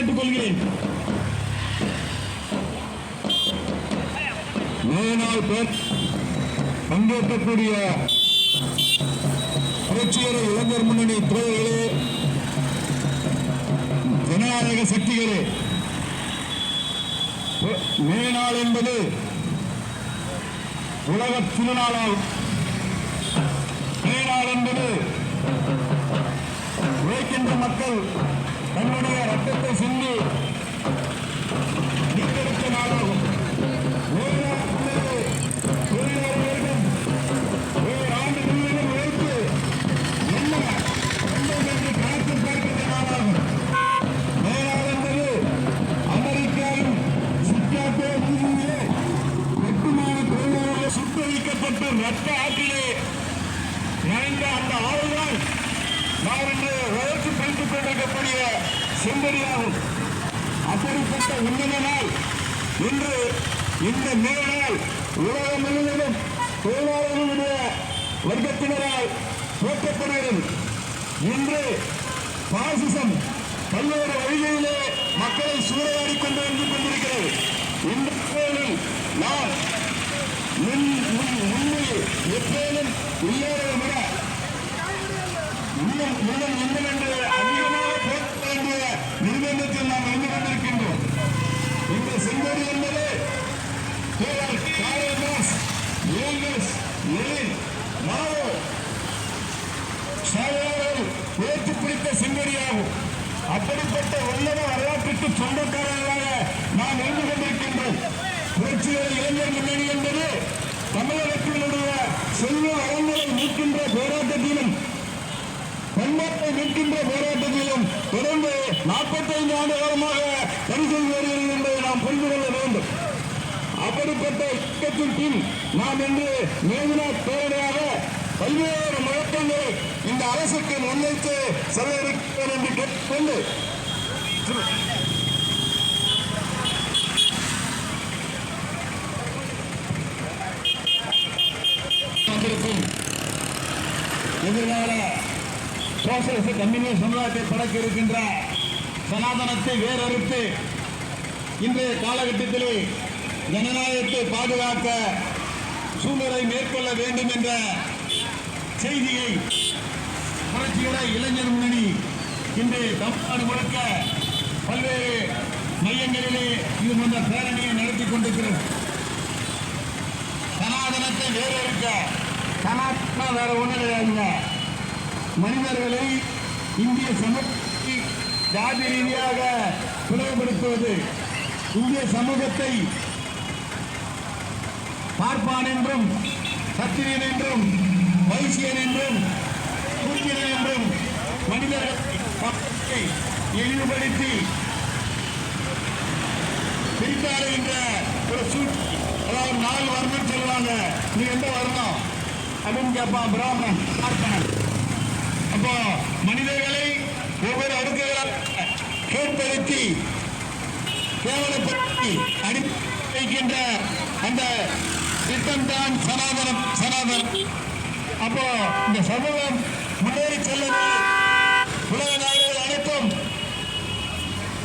கேட்டுக்கொள்கிறேன். மேலாள் பங்கேற்கக்கூடிய புரட்சிகர இளைஞர் முன்னணி தோழர்களே, ஜனநாயக சக்திகளே, மேனாள் என்பது உலக திருநாளாகும். மேனாள் என்பது உழைக்கின்ற மக்கள் தன்னுடைய ரத்தத்தை சிந்தி மீட்டெடுத்த நாளாகும். தொழிலாளர்களிடம் ஆண்டு முழுவதும் உழைத்து என்ன என்று கணக்கு பார்க்கின்ற நாளாகும். மேலாள் என்பது அமெரிக்காவின் சிக்காகோ பூமியிலே வெட்டுமான தொழிலாளர்கள் சுட்டரிக்கப்பட்டு ரத்த ஆற்றிலே நனைந்த அந்த ஆளுதான் நாம் இன்று வளர்ச்சி பெற்றுக் கொண்டிருக்கக்கூடிய செம்படியாகும். அப்படிப்பட்ட உன்னத நாள் இன்று இந்த மேலாள் உலகம் முழுவதும் தொழிலாளர்களுடைய வர்க்கத்தினரால் போற்றப்படுகிறது. இன்று பாசிசம் பல்வேறு வழிகளிலே மக்களை சூறையாடி கொண்டு வந்து கொண்டிருக்கிறது. இந்த சூழலில் நாம் உண்மையை எப்போதும் இல்லாததை விட இன்னும் என்று அதிகமாக போற்ற வேண்டிய நிர்பந்தத்தில் நாம் இருந்து கொண்டிருக்கின்றோம். இந்த செங்கோடி என்பது உயர்த்தி பிடித்த செங்கோடியாகும். அப்படிப்பட்ட உன்னத வரலாற்றுக்கு சொந்தக்காரர்களாக நாம் இருந்து கொண்டிருக்கின்றோம். புரட்சிகர இளைஞர் முன்னணி என்பது தமிழகத்தினுடைய செல்வ வளங்களை மீட்கின்ற போராட்டத்திலும் பண்பாட்டை மீட்கின்ற போராட்டத்திலும் தொடர்ந்து 45 ஆண்டு காலமாக பரிசீலனை வருகிறது என்பதை நாம் புரிந்து கொள்ள வேண்டும். அப்படிப்பட்ட இயக்கத்தின் பின் நாம் இன்று மேதினா பேரணியாக பல்வேறு முழக்கங்களை இந்த அரசுக்கு முன்வைத்து செல்ல இருக்கிறோம் என்று கேட்டுக்கொண்டு எதிர்கால சோசியலிச கம்யூனிஸ்ட் சமுதாயத்தை படைக்க இருக்கின்ற சனாதனத்தை வேறறுத்து இன்றைய காலகட்டத்திலே ஜனநாயகத்தை பாதுகாக்க சூழ்நிலை மேற்கொள்ள வேண்டும் என்ற செய்தியை புரட்சிகர இளைஞர் முன்னணி இன்று தமிழ்நாடு முழுக்க பல்வேறு மையங்களிலே இது போன்ற பேரணியை நடத்தி கொண்டிருக்கிறது. சனாதனத்தை வேறறுக்க, சனாதனம் வேற ஒன்றும் கிடையாதுங்க. மனிதர்களை இந்திய சமூகத்தை ஜாதி ரீதியாக பிளவுபடுத்துவது, இந்திய சமூகத்தை பார்ப்பான் என்றும் சத்திரியன் என்றும் வைசியன் என்றும் சூத்திரன் என்றும் மனிதர்களை இழிவுபடுத்தி பிரித்தாளுகின்ற ஒரு சூழ்ச்சி. அதாவது 4 வர்ணம் சொல்லுவாங்க. நீ எந்த வர்ணம் அப்படின்னு கேட்பான். பிராமணன், பார்ப்பனன். அப்போ மனிதர்களை ஒவ்வொரு அடுக்குகளாக கேட்படுத்தி கேவலப்படுத்தி அனுப்பி வைக்கின்ற அந்த திட்டம் தான் சனாதனம். அப்போ இந்த சமூகம் முன்னேறி செல்வது உலக நாடுகள் அனைத்தும்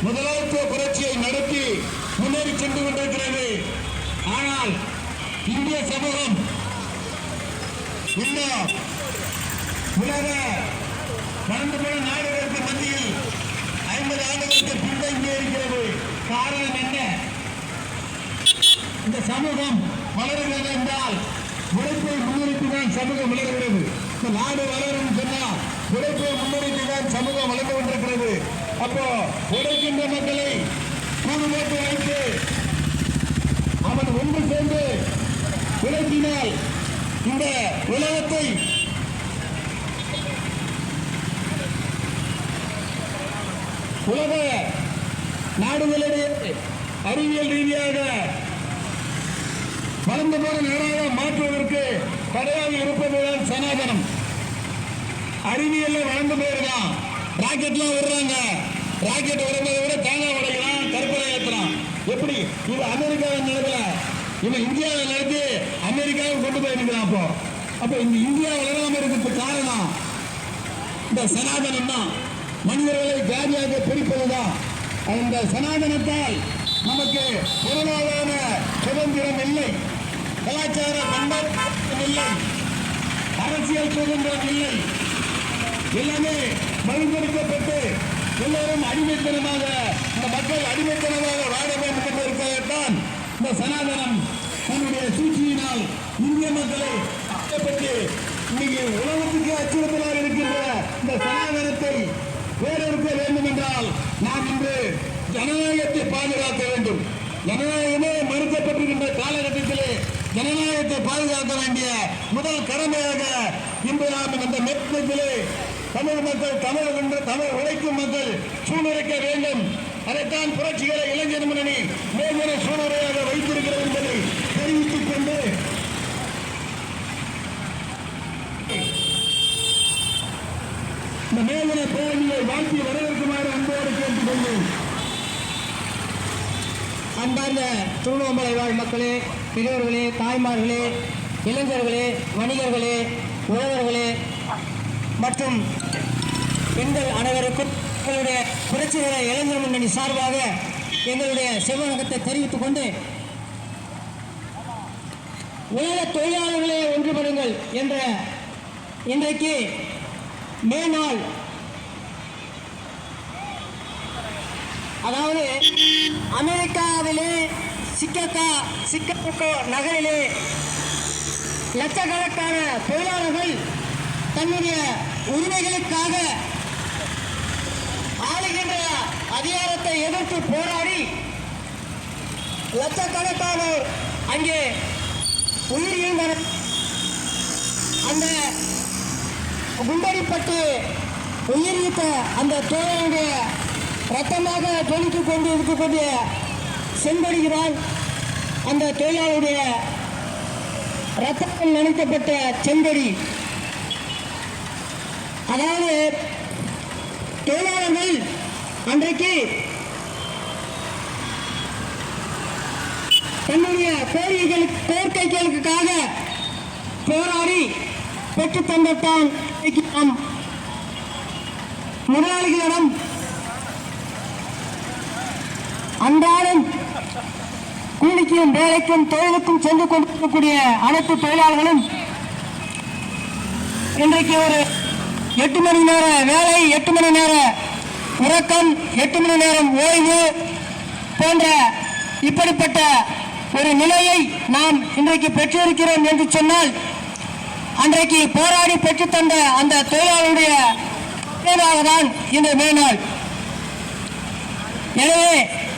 முதலாளித்துவ புரட்சியை நடத்தி முன்னேறி சென்று கொண்டிருக்கிறது. ஆனால் இந்திய சமூகம் இன்னும் உலக வளர்ந்து போன நாடுகளுக்கு மத்தியில் 50 ஆண்டுகளுக்கு பின்தங்கி இருக்கிறது. காரணம் என்ன? இந்த சமூகம் வளருகிறது என்றால் உழைப்பை முன்னிறுத்திதான் சமூகம் வளர்கிறது. இந்த நாடு வளரும் சொன்னால் உழைப்பை முன்னிறுத்திதான் சமூகம் வளர்ந்து கொண்டிருக்கிறது. அப்போ உழைக்கின்ற மக்களை கூடு போட்டு வைத்து அவன் ஒன்று சேர்ந்து உழைப்பினால் இந்த உலகத்தை உலக நாடுகளிடையே அறிவியல் ரீதியாக வளர்ந்து போன நாடாக மாற்றுவதற்கு தடையாக இருப்பதுதான் சனாதனம். அறிவியல்ல வளர்ந்து போயிருக்கான். ராக்கெட்லாம் விடுறாங்க. ராக்கெட் விடுறதை விட தேங்காய் உடைக்கலாம், கற்பனை ஏற்றலாம். எப்படி இது அமெரிக்காவில் நடக்கல, இவன் இந்தியாவில் நடத்தி அமெரிக்காவில் கொண்டு போயிருக்கிறான். அப்போ இந்த இந்தியா வளராம இருக்கிறதுக்கு காரணம் இந்த சனாதனம் தான். மனிதர்களை ஜாதியாக பிரிப்பதுதான். அந்த சனாதனத்தால் நமக்கு பொருளாதார சுதந்திரம் இல்லை, கலாச்சார பண்பாடு இல்லை, அரசியல் சுதந்திரம் இல்லை. எல்லாமே மறுபடுத்தப்பட்டு எல்லோரும் அடிமைத்தனமாக, இந்த மக்கள் அடிமைத்தனமாக வாழ வேண்டும் என்று இருப்பதைத்தான் இந்த சனாதனம் தன்னுடைய சூழ்ச்சியினால் இந்திய மக்களை பற்றி இன்னைக்கு உலகத்துக்கு அச்சுறுத்தலாக இருக்கின்ற இந்த சனாதனத்தை வேறெடுக்க வேண்டும் என்றால் நாம் இன்று ஜனநாயகத்தை பாதுகாக்க வேண்டும். ஜனநாயகமே மறுக்கப்பட்டிருக்கின்ற காலகட்டத்திலே ஜனநாயகத்தை பாதுகாக்க வேண்டிய முதல் கடமையாக இன்று நாம் இந்த மேற்கத்திலே தமிழ் மக்கள், தமிழ் உழைக்கும் மக்கள் சூழ்நிலைக்க வேண்டும். அதைத்தான் புரட்சிகர இளைஞர் முன்னணி மேல்முறை சூழ்நிலையாக வைத்திருக்கிறது என்பதை தெரிவித்துக் கொண்டு இந்த மேல்முறை பேரணியை வாழ்த்தி வரவேற்குமாறு அன்போடு கேட்டுக் கொண்டேன். அன்பார்ந்த திருவண்ணாமலை வாழ் மக்களே, பெரியவர்களே, தாய்மார்களே, இளைஞர்களே, வணிகர்களே, உழவர்களே மற்றும் பெண்கள் அனைவருக்கும் எங்களுடைய புரட்சிகர இளைஞர் முன்னணி சார்பாக எங்களுடைய செவ்வணக்கத்தை தெரிவித்துக் கொண்டு, உலக தொழிலாளர்களே ஒன்றுபடுங்கள் என்ற இன்றைக்கு மே நாள், அதாவது அமெரிக்காவிலே சிக்காகோ நகரிலே லட்சக்கணக்கான தொழிலாளர்கள் தன்னுடைய உரிமைகளுக்காக ஆளுகின்ற அதிகாரத்தை எதிர்த்து போராடி லட்சக்கணக்கானோர் அங்கே உயிரிழந்தனர். அந்த குண்டடிப்பட்டு உயிரிழந்த அந்த தோழனுடைய ரத்தமாக தொழித்துக் கொண்டு இருக்கக்கூடிய செம்படுகிறான். அந்த தொழிலாளருடைய ரத்தத்தில் நனைக்கப்பட்ட செம்படி, அதாவது தொழிலாளர்கள் அன்றைக்கு தன்னுடைய கோரிக்கைகளுக்காக போராடி பெற்று தந்தான் நாம் முதலாளிகளிடம் அன்றாடம் கூலிக்கும் வேலைக்கும் தொழிலுக்கும் சென்று கொண்டிருக்கக்கூடிய அனைத்து தொழிலாளர்களும் இன்றைக்கு ஒரு 8 மணி நேர வேலை, 8 மணி நேர உறக்கம், 8 மணி நேரம் ஓய்வு போன்ற இப்படிப்பட்ட ஒரு நிலையை நாம் இன்றைக்கு பெற்றிருக்கிறோம் என்று சொன்னால், அன்றைக்கு போராடி பெற்றுத்தந்த அந்த தொழிலாளருடைய தான் இந்த மேனாள். எனவே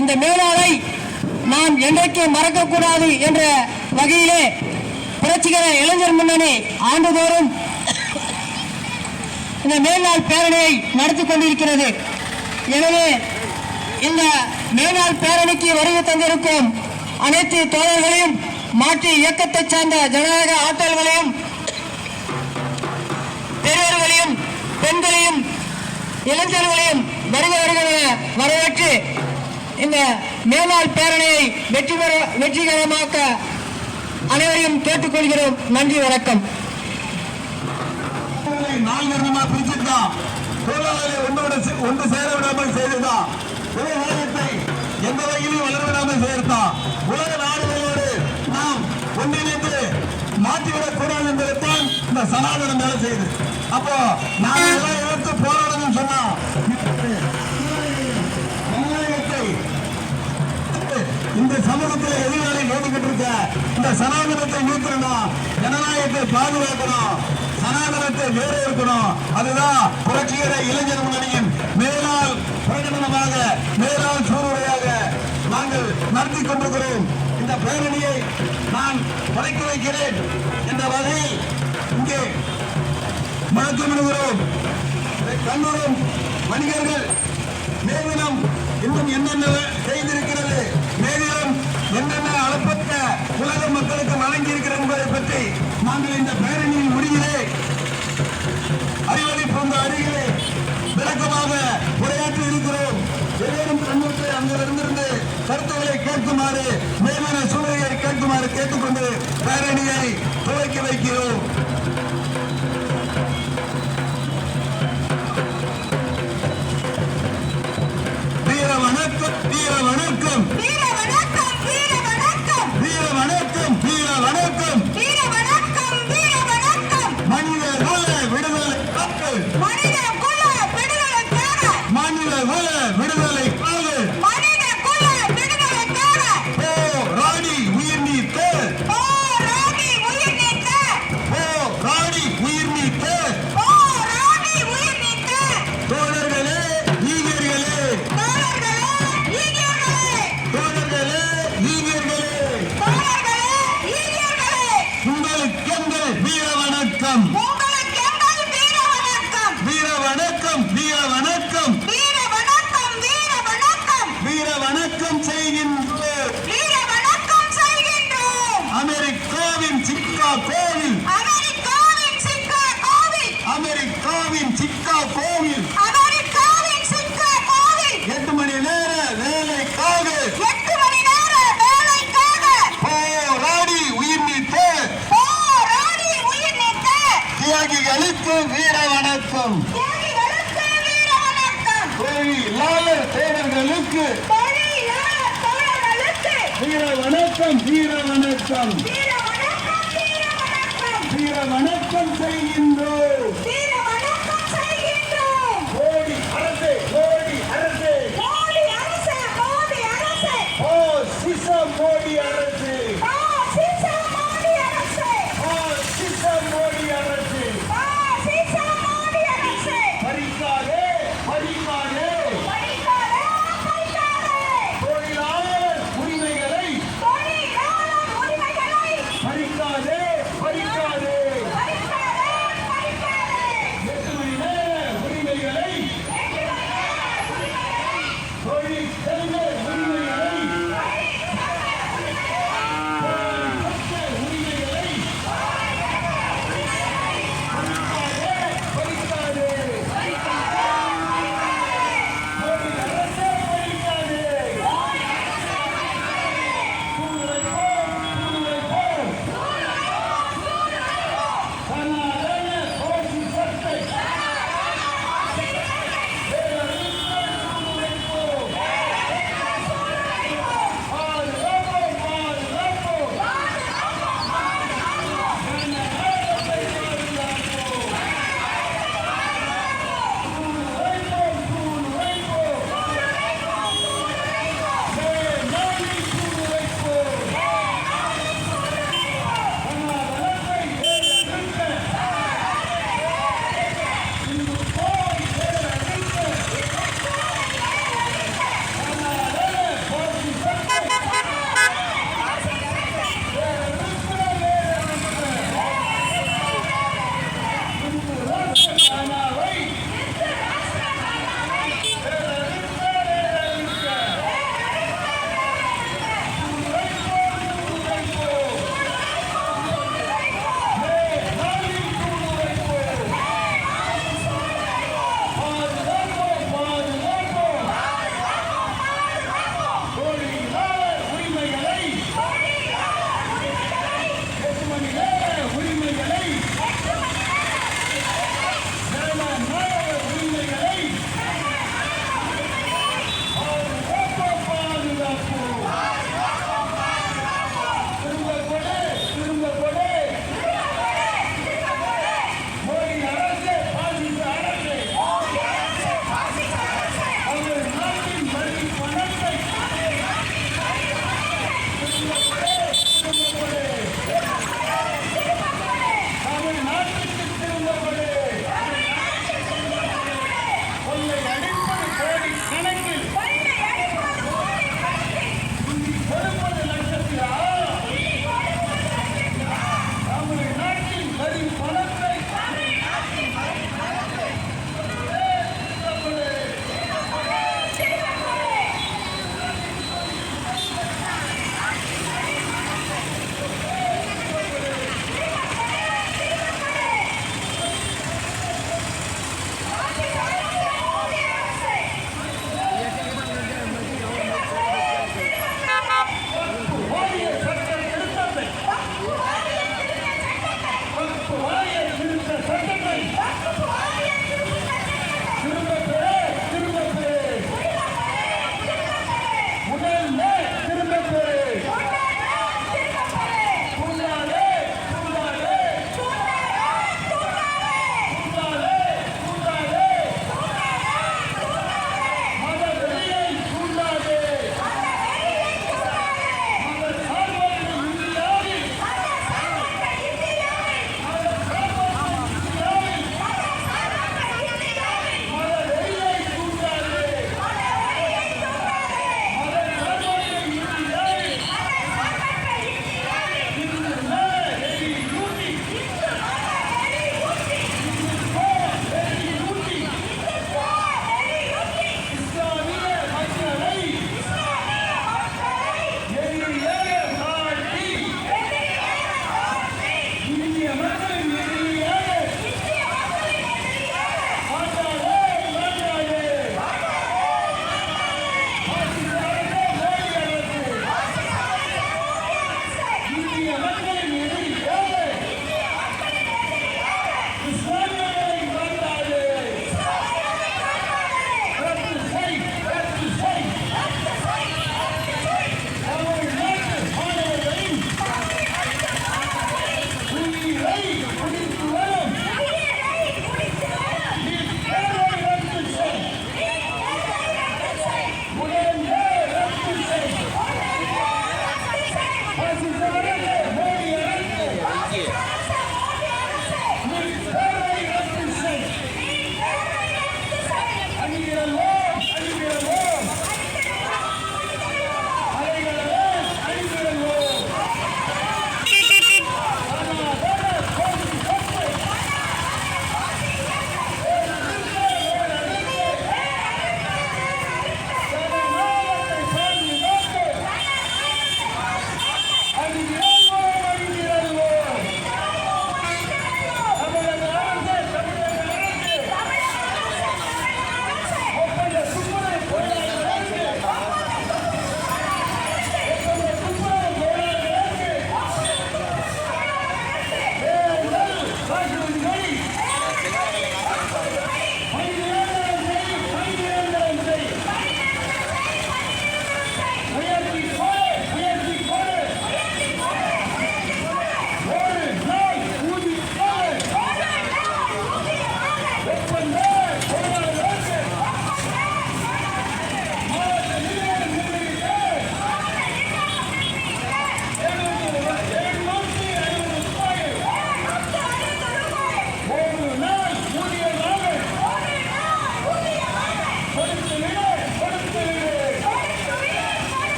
இந்த மேனாளை நாம் என்றைக்கு மறக்கக்கூடாது என்ற வகையிலே புரட்சிகர இளைஞர் முன்னணி ஆண்டுதோறும் இந்த மேல்நாள் பேரணியை நடத்தி கொண்டிருக்கிறது. எனவே இந்த மேல்நாள் பேரணிக்கு வருகை தந்திருக்கும் அனைத்து தோழர்களையும், மாற்று இயக்கத்தை சார்ந்த ஜனநாயக ஆற்றல்களையும், பெரியவர்களையும், பெண்களையும், இளைஞர்களையும் வரவேற்று இந்த மேல்நாள் பேரணியை வெற்றிகரமாக்க அனைவரையும் கேட்டுக்கொள்கிறோம். நன்றி, வணக்கம். ஒன்று சேர விடாமல் செய்ததுதான், விவசாயத்தை எந்த வகையிலும் வளர விடாமல் செய்ததுதான். உலக நாடுகளோடு நாம் ஒன்றிணைந்து மாற்றிவிடக் கூடாது என்பதைத்தான் இந்த சனாதனம் வேலை செய்யுது. அப்போ நாம் எல்லாம் எதிர்த்து போராடணும்னு சொன்னா ஜனநாயகத்தை இந்த சமூகத்தில் எதிர்காலம் கேட்டுக்கிட்டு இருக்க இந்த சனாதனத்தை நீக்கணும், ஜனநாயகத்தை பாதுகாக்கணும், சனாதனத்தை வேறு இருக்கணும். அதுதான் புரட்சிகர இளைஞர் முன்னணியின் மேலாள் பிரகடனமாக, மேலாள் சூழ்நிலையாக நாங்கள் நடத்தி கொண்டிருக்கிறோம். இந்த பேரணியை நான் தொடக்கி வைக்கிறேன் என்ற வகையில் இங்கே முழக்கமிடுகிறோம். கண்ணூரும் வணிகர்கள் மேதினம் இன்னும் என்னென்ன செய்திருக்கிறது, மேதினம் என்னென்ன அளப்பட்ட உலக மக்களுக்கு வழங்கியிருக்கிறது என்பதை பற்றி நாங்கள் இந்த பேரணியின் முடிவிலே அறிவொளி பூங்கா அருகிலே விளக்கமாக உரையாற்றி இருக்கிறோம். ஏதேனும் கண்ணூற்றை அங்கிருந்திருந்து கருத்துக்களை கேட்குமாறு, மேலான சூழலை கேட்குமாறு கேட்டுக்கொண்டு பேரணியை துவக்கி வைக்கிறோம். வீர வணக்கம். எங்கள் வீர வணக்கம் உங்களுக்கு எங்கள் வீர வணக்கம் வீர வணக்கம் வீர வணக்கம் வீர வணக்கம் வீர வணக்கம் வீர வணக்கம் செய்கின்றோம் வீர வணக்கம் செய்கின்றோம் அமெரிக்காவின் சிக்காகோவில் அமெரிக்காவின் சிக்காகோவில் அமெரிக்காவின் சிக்காகோவில் அமெரிக்காவின் சிக்காகோவில் 8 மணி நேர வேலைக்காக 8 மணி நேர வேலைக்காக போராடி உயிர் நீத்த போராடி உயிர் நீத்த தியாகிகளுக்கு வீர வணக்கம் தியாகிகளுக்கு வீர வணக்கம் தொழிலாளர் தோழர்களுக்கு தொழிலாளர் தோழர்களுக்கு வீர வணக்கம் வீர வணக்கம் வீர வணக்கம் வீர வணக்கம் வீர வணக்கம் செய்கின்றோம் வீர வணக்கம் செய்கின்றோம் மோடி அரசே மோடி அரசே மோடி அரசு மோடி அரசு ஓ சிசம் மோடி அரசே பாசிசம் மோடி அரசு ஓ சிசம் மோடி அரசே பாசிசம் மோடி அரசு பறிக்காதே பறிக்காதே படிக்காதே படிக்காதே தொழிலாளர் உரிமைகளை தொழிலாளர் உரிமைகளை பறிக்காதே பறிக்காதே படிக்காதே படிக்காதே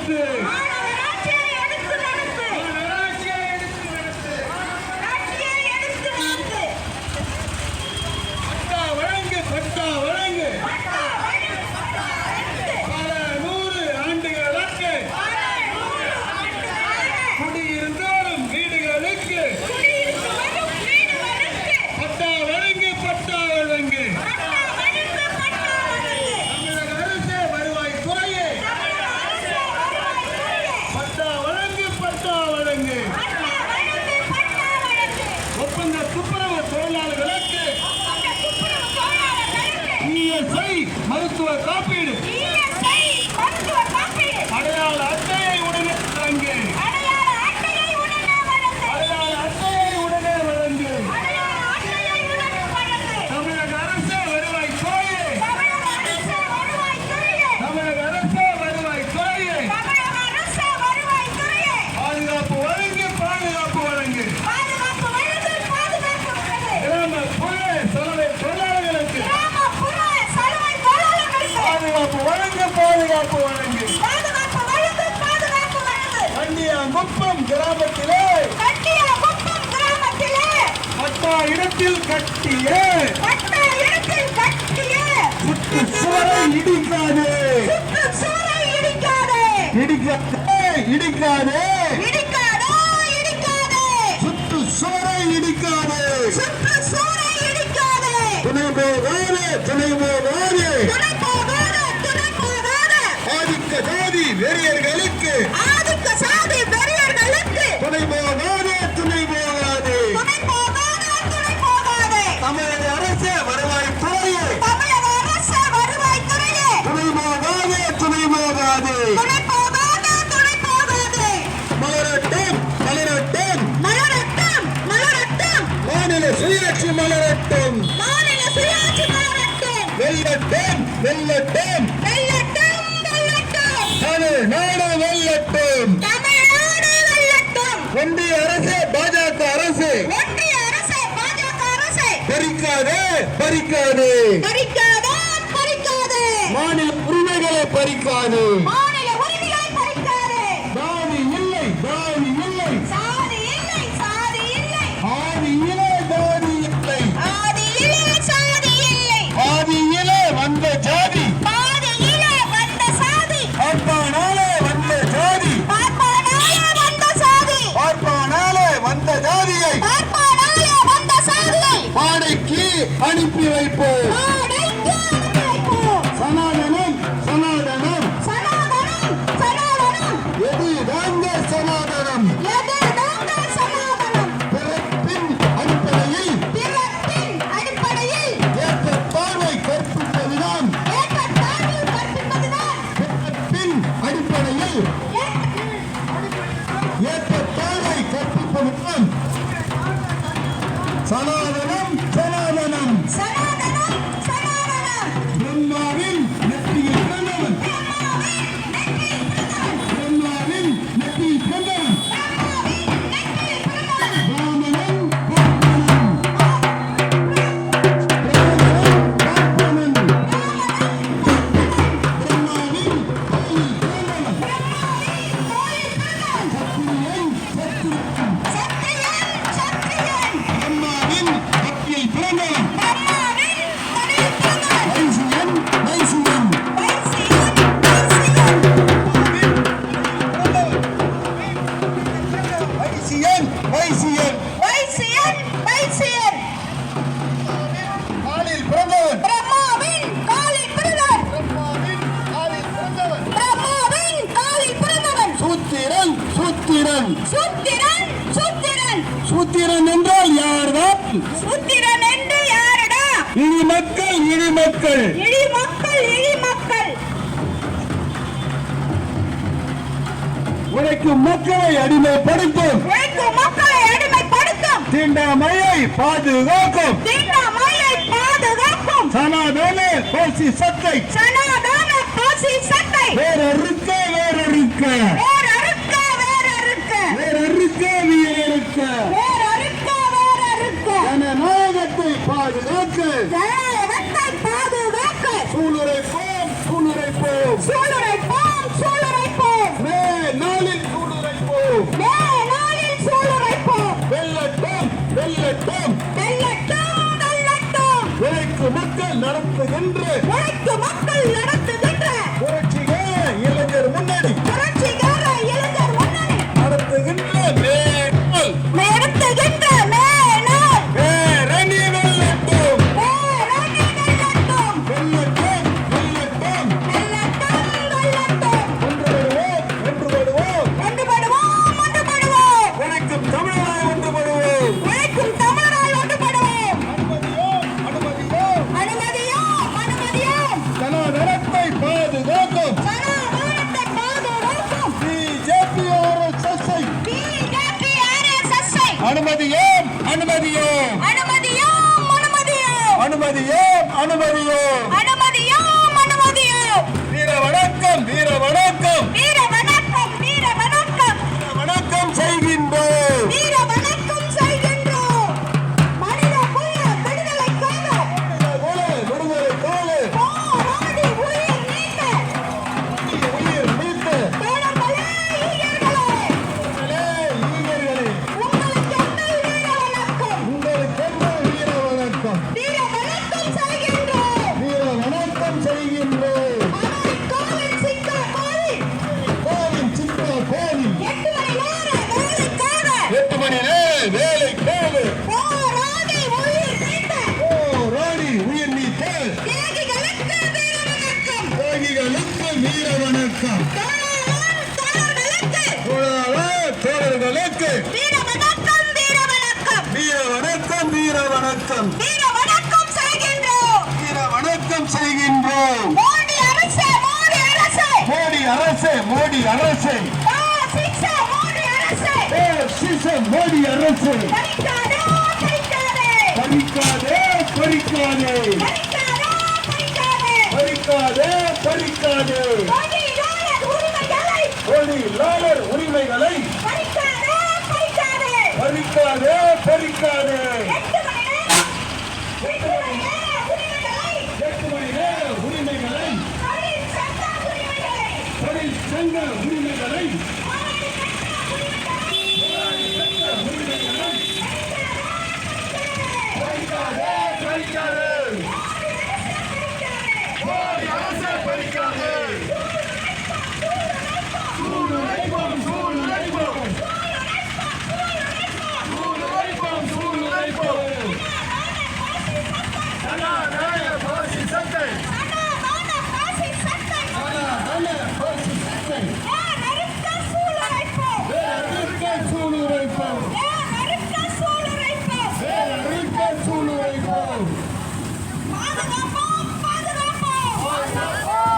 நடத்து மாநகராட்சியை எடுத்து நடத்து மாநகராட்சியை எடுத்து நடத்து ஆட்சியை எடுத்து நடத்து பட்டா வழங்கு பட்டா வழங்கு பட்டா வழங்கு பட்டா வழங்கு பல 100 ஆண்டுகளுக்கு குடியிருந்தோறும் வீடுகளுக்கு குடியிருக்கு வரும் வீடுகளுக்கு பட்டா வழங்கு பட்டா வழங்கு பட்டா வழங்கு பட்டா வழங்கு தமிழக அரசு வருவாய் துறையே தமிழக அரசு வருவாய்த்துறையே பட்டா வழங்கு பட்டா வழங்கு பட்டா வழங்கு பட்டா வழங்கு ஒப்பந்த துப்புரவு தொழிலாளர்களுக்கு ஒப்பந்த துப்புரவு தொழிலாளர்களுக்கு இஎஸ்ஐ மருத்துவ காப்பீடு இஎஸ்ஐ மருத்துவ காப்பீடு அடையாள அட்டையை உடனே வழங்கு அடையாள அட்டையை உடனே வழங்கு அடையாள அட்டையை உடனே வழங்கு அடையாள அட்டையை உடனே வழங்கு தமிழக அரசு வருவாய் துறையே தமிழக அரசு வருவாய்த்துறையே தமிழக அரசு வருவாய் துறையே தமிழக அரசு வருவாய்த்துறையே பாதுகாப்பு வழங்கு பாதுகாப்பு வழங்கு பாதுகாப்பு வழங்கு பாதுகாப்பு வழங்கு கிராமப்புற சலவை தொழிலாளர்களுக்கு கிராமப்புற சலவை தொழிலாளர்களுக்கு பாதுகாப்பு வழங்கு பாதுகாப்பு வழங்கு பாதுகாப்பு வழங்கு பாதுகாப்பு வழங்கு கண்டியாங்குப்பம் கிராமத்திலே கட்டியகுப்பம் கிராமத்திலே பட்டா இடத்தில் கட்டிய பட்டா இடத்தில் கட்டிய சுவரை இடிக்காதே சுற்றுச்சூழலை இடிக்காதே இடிக்காதே இடிக்காதே இடிக்காதே இடிக்காதே சுற்று சுவரை இடிக்காதே சுற்றுச்சூழலை இடிக்காதே துணை போகாதே துணை போகாதே துணை போகாத துணை போகாத ஆதிக்க ஜாதி வெறியர்களுக்கு ஆதிக்க சாதி வெறியர்களுக்கு துணை போகாதே துணை போகாதே துணை போகாத துணை போகாதே தமிழக அரசு வருவாய் துறையே தமிழக அரசு வருவாய்த்துறையே துணை போகாதே துணை போகாதே துணை போகாத துணை போகாதே மலரட்டும் மலரட்டும் மலரட்டும் மலரட்டும் மாநில சுயாட்சி மலரட்டும் மாநில சுயாட்சி மலரட்டும் வெல்லட்டும் வெல்லட்டும் வெல்லட்டும் வெல்லட்டும் தமிழ்நாடு வெல்லட்டும் தமிழ்நாடு வெல்லட்டும் ஒன்றிய அரசு பாஜக அரசு ஒன்றிய அரசு பாஜக அரசு பறிக்காதே பறிக்காதே பறிக்காதே பறிக்காதே மாநில உரிமைகளை பறிக்காதே மாநில உரிமைகளை பறிக்காதே தாதி இல்லை தாதி இல்லை சாதி இல்லை சாதி இல்லை ஆதியிலே தாதி இல்லை ஆதியிலே சாதி இல்லை ஆதியிலே வந்த ஜாதி பாதியிலே வந்த சாதி பார்ப்பானாலே வந்த ஜாதி பார்ப்பானாலே வந்த சாதி பார்ப்பானாலே வந்த ஜாதியை பார்ப்பானாலே வந்த சாதியை பாடைக்கு அனுப்பி வைப்போம் ஆடைக்கு அனுப்பி வைப்போம். சனாதனம் சனாதனம் சனாதனம் சனாதனம் எது தாங்க சனாதனம் எதிர்தாங்க சனாதனம் பிறப்பின் அடிப்படையில் பிறப்பின் அடிப்படையில் ஏற்ற பார்வை கற்பிப்பதுதான் ஏற்றத்தாழ்வு கற்பிப்பதுதான் பிறப்பின் அடிப்படையில் ஏற்ற பார்வை கற்பிப்பதுதான் சனாதனம் சனாதனம் சனாதனம் சனாதனம் பிரம்மாவின் நெற்றியில் பிறந்தவன் பிரம்மாவின் நெற்றியில் பிறந்தவன் ராமனும் பார்ப்பனன் ராமனும் பார்ப்பனன் பிரம்மாவின் கோயில் பிறந்தவன் சத்திரியன் சத்திரியன் சத்திரியன் பிரம்மாவின் நெற்றியில் பிறந்தவன் பிரம்மாவின் தலையில் பிறந்தவன் வைசியன் வைசியன் வைசியன் வைசியன் வைசியன் வைசியன் வைசியன் வைசியன் காலில் பிறந்தவன் பிரம்மாவின் காலில் பிறந்தவன் பிரம்மாவின் காலில் பிறந்தவன் பிரம்மாவின் காலில் பிறந்தவன் சூத்திரன் சூத்திரன் சூத்திரன் சூத்திரன் சூத்திரன் என்றால் யார்தான் சூத்திரன் என்று யாரடா இனி மக்கள் இனி மக்கள் இழி மக்கள் இழி மக்கள் உழைக்கும் மக்களை அடிமைப்படுத்தும் உழைக்கும் மக்களை அடிமைப்படுத்தும் தீண்டாமையை பாதுகாக்கும் தீண்டாமையை பாதுகாக்கும் சனாதன பாசி சத்தை சனாதன பாசி சட்டை வேறறுக்க வேறறுக்க வேறறுக்க வேறறுக்க வேறறுக்க வீரறுக்க வேறறுக்க வேறறுக்க ஜனநாயகத்தை பாதுகாக்க ஜனநாயகத்தை பாதுகாக்க சூளுரைப்போம் சூளுரைப்போம் சூளுரைப்போம் சூளுரைப்போம் அனுமதியோம் அனுமதியோம் அனுமதியோம் அனுமதியோம் அனுமதியோம் அனுமதியோம் அனுமதியோம் அனுமதியோம் வீர வணக்கம் வீர வணக்கம் வீர வணக்கம் வீர வணக்கம் வணக்கம் செய்கின்றோம் வீர வணக்கம் செய்கின்றோம் மனித குல விடுதலைக்காக விடுதலைக்காக போராடி உயிர் நீத்த உயிர் நீத்த தோழர்களே ஈயர்களே உங்களுக்கு எங்கள் வீர வணக்கம் வீர வணக்கம் வீர வணக்கம் செய்கின்றோம் வீர வணக்கம் செய்கின்றோம் ஆனால் கோவில் சிக்கா கோவில் கோவில் சித்தா கோவில் 8 மணி நேர வேலைக்காக 8 மணி நேர வேலைக்காக போராடி உயிர் நீத்த போராடி உயிர் நீத்த தியாகிகளுக்கு வீர வணக்கம் தியாகிகளுக்கு வீர வணக்கம் தோழர்களுக்கு வீர வணக்கம் வீர வணக்கம் வீர வணக்கம் வீர வணக்கம் வீர வணக்கம் செய்கின்றோம் வீர வணக்கம் செய்கின்றோம் மோடி அரசே மோடி அரசே மோடி அரசே மோடி அரசே சிக்ஸா மோடி அரசே மோடி அரசு பறிக்காதே பறிக்காதே பறிக்காதே பறிக்காதே பறிக்காதே பறிக்காதே பறிக்காதே பறிக்காதே தொழிலாளர் உரிமைகளை தொழிலாளர் உரிமைகளை பறிக்காதே பறிக்காதே பறிக்காதே பறிக்காதே 8 மணி நேர உரிமைகளை 8 மணி நேர உரிமைகளை தொழில் சங்க உரிமைகளை பறிக்காதே பறிக்காதே மோடி அரசே பறிக்காதே சூழ்நிலைப்போம் சூழ்நிலைப்போம் சூழ்நிலைப்போம் சூழ்நிலைப்போம் சனாதன பாசி சட்டை சனாதன பாசி சட்டை வேறறுக்க சூழ்நிலைப்போம் வேறறுக்க சூழ்நிலைப்போம் பாதுகாப்போம் பாதுகாப்போம் பாதுகாப்போம்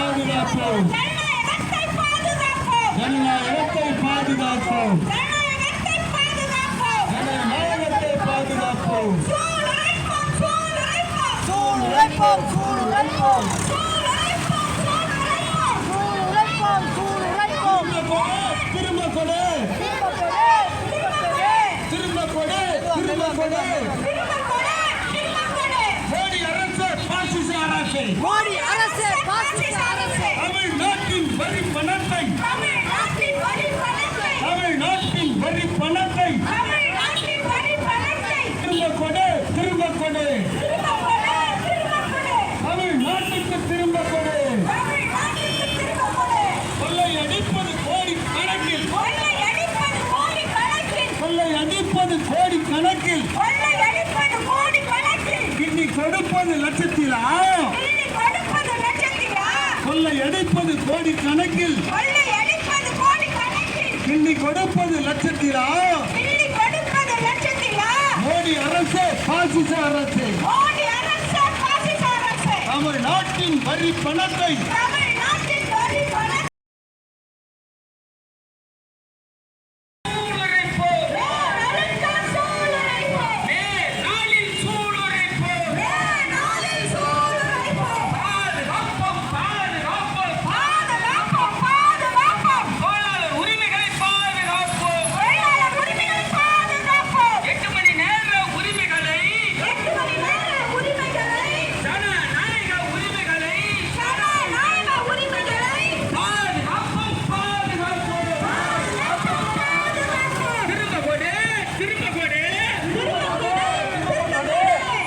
பாதுகாப்போம் ஜனநாயகத்தை பாதுகாப்போம் ஜனநாயகத்தை பாதுகாப்போம் ஜனநாயகத்தை பாதுகாப்போம் ஜனநாயகத்தை பாதுகாப்போம் சூளுரைப்போம் சூளுரைப்போம் சூளுரைப்போம் சூளுரைப்போம் சூளுரைப்போம் சூளுரைப்போம் திரும்ப கொடு திரும்ப கொடு திரும்ப கொடு மோடி அரசு பாசிச அரசு மோடி அரசு பாசிச அரசு தமிழ்நாட்டின் வரி பணத்தை தமிழ்நாட்டின் வரி பணத்தை தமிழ்நாட்டின் வரி பணத்தை தமிழ்நாட்டின் வரி பணத்தை திரும்ப கொடு திரும்ப கொடு திரும்ப கொடு தமிழ்நாட்டுக்கு திரும்ப கொடு தமிழ்நாட்டுக்கு திரும்ப கொடு கொள்ளை அடிப்பது கோடி கணக்கில் கொள்ளையடிப்பது கோடி கணக்கில் கொள்ளை அடிப்பது கோடி கணக்கில் கொள்ளையடிப்பது கோடி கணக்கில் கிண்டி கொடுப்பது லட்சத்திலா கிள்ளி கொடுப்பது லட்சத்திலா கொள்ளை அடிப்பது கோடி கணக்கில் கொள்ளையடிப்பது கோடி கணக்கில் கிண்டி கொடுப்பது லட்சத்திலா கிள்ளி கொடுப்பது லட்சத்திலா மோடி அரசு பாசிச அரசு மோடி அரசு பாசிச அரசு தமிழ்நாட்டின் வரி பணத்தை தமிழ்நாட்டின் வரி பணத்தை வேறறுக்க சூளுரைப்போம் நாளில் சூளுரைப்போம் நாளில் சூளுரைப்போம் பாதுகாப்போம் பாதுகாப்போம் பாதுகாப்போம் பாதுகாப்போம் தொழிலாளர் உரிமைகளை பாதுகாப்போம் தொழிலாளர் உரிமைகளை பாதுகாப்போம் 8 மணி நேர உரிமைகளை 8 மணி நேர உரிமைகளை ஜனநாயக உரிமைகளை ஜனநாயக உரிமைகளை பாதுகாப்போம் பாதுகாப்போம் பாதுகாப்போம் பாதுகாப்போம் திரும்ப கொடு திரும்ப கொடு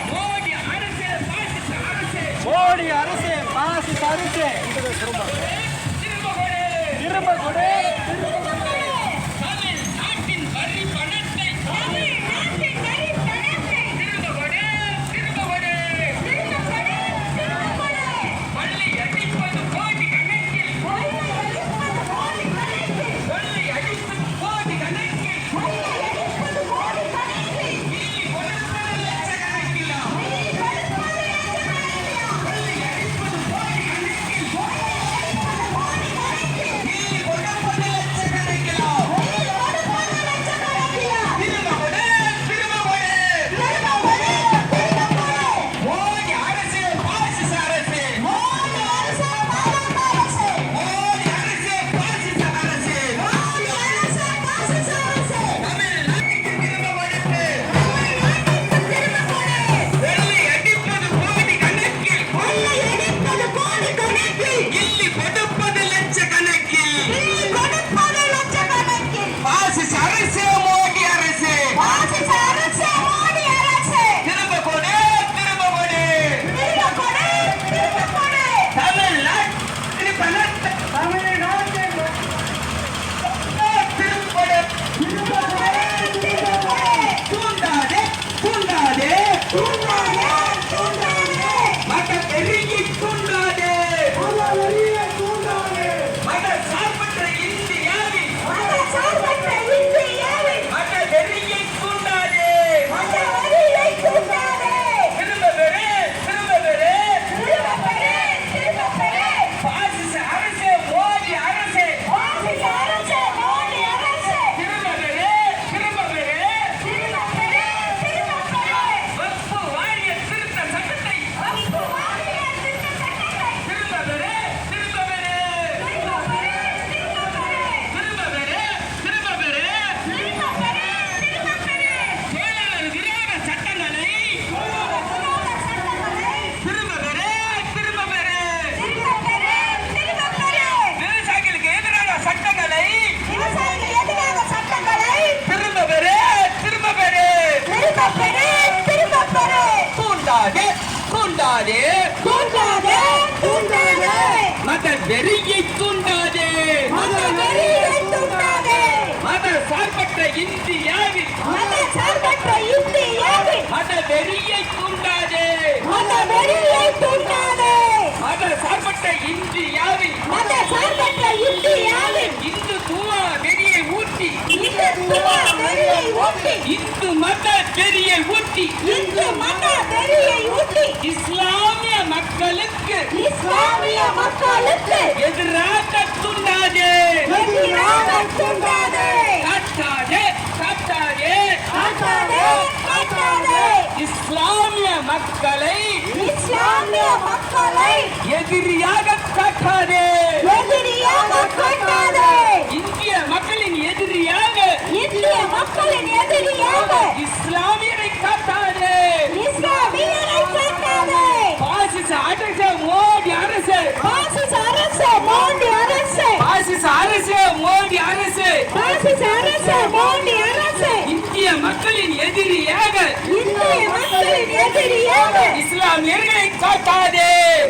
மோடி அரசு பாசிச அரசு மோடி அரசு பாசிச அரசு திரும்ப கொடு திரும்ப கொடு தமிழ்நாட்டின் வரி பணத்தை தமிழ்நாட்டின் வரி பணத்தை திரும்ப கொடு திரும்ப கொடு திரும்ப கொடு திரும்ப கொடு பள்ளி அடிப்பது கோடி கணக்கில் கொள்ளையடிப்பது கோடி கணக்கில் கொள்ளை அடிப்பது கோடி கணக்கில் கொள்ளையடிப்பது கோடி கணக்கில் கிள்ளி கொடுப்பது லட்சக்கணக்கிலா கிள்ளி கொடுப்பது லட்சக்கணக்கிலா கொள்ளை அடிப்பது கோடி கணக்கில் கொள்ளையடிப்பது கோடி கணக்கில் கிள்ளி கொடுப்பது லட்சக்கணக்கிலா இந்தியாவில் மதசார்பற்ற இந்தியாவில் மத வெறியை தூண்டாதே மதவெறியை தூண்டாதே மதசார்பற்ற இந்தியாவில் மதசார்பற்ற இந்தியாவில் இந்துத்துவ வெறியை ஊட்டி இந்துத்துவ வெறியை ஊட்டி இந்து மத வெறியை ஊட்டி இந்து மத வெறியை ஊட்டி இஸ்லாமிய மக்களுக்கு இஸ்லாமிய மக்களுக்கு எதிராக தூண்டாதே எதிராக தூண்டாதே காட்டாதே காட்டாதே காட்டாதே காட்டாதே இஸ்லாமிய மக்களை இஸ்லாமிய மக்களை எதிரியாக காட்டாதே எதிரியாக காட்டாதே இந்திய மக்களின் எதிரியாக இந்திய மக்களின் எதிரியாக இஸ்லாமியரை காட்டாதே இஸ்லாமியரை காட்டாதே பாசிச அரசு மோடி அரசு பாசிச அரசு மோடி அரசு பாசிச அரசு மோடி அரசு பாசிச அரசு மோடி அரசு இந்திய மக்களின் எதிரியாக இந்திய மக்களின் எதிரியாக இஸ்லாமியர்களை காட்டாதே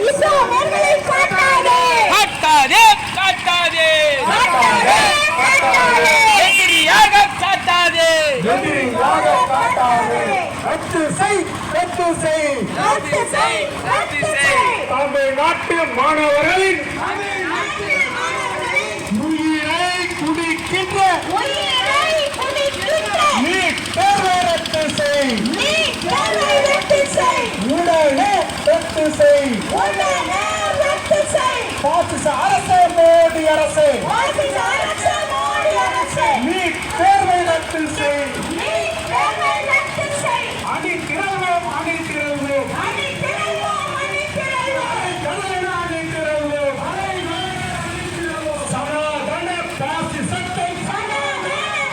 இஸ்லாமியர்களை காட்டாதே காட்டாதே காட்டாதே காட்டாதே காட்டாதே எதிரியாக காட்டாதே எதிரியாக காட்டாதே. ரத்து செய் ரத்து செய். ரத்து செய் ரத்து செய் தமிழ்நாட்டு மாணவர்களின் உயிரை குடிக்கின்ற உயிரை குடிக்கின்ற நீட் தேர்வை ரத்து செய். நீ தேர்வை ரத்து செய் உடனே ரத்து செய். உடனே ரத்து செய் பாசிச அரசு மோடி அரசு பாசிச அரசு மோடி அரசு நீட் தேர்வை ரத்து செய். நீ தேர்வை ரத்து செய் அணி திரள்வோம் அணி திரள்வோம் அணி திரள்வோம் அணி திரள்வோம் கடலென அணி திரள்வோம் சனாதன பாசிசத்தை சனாதன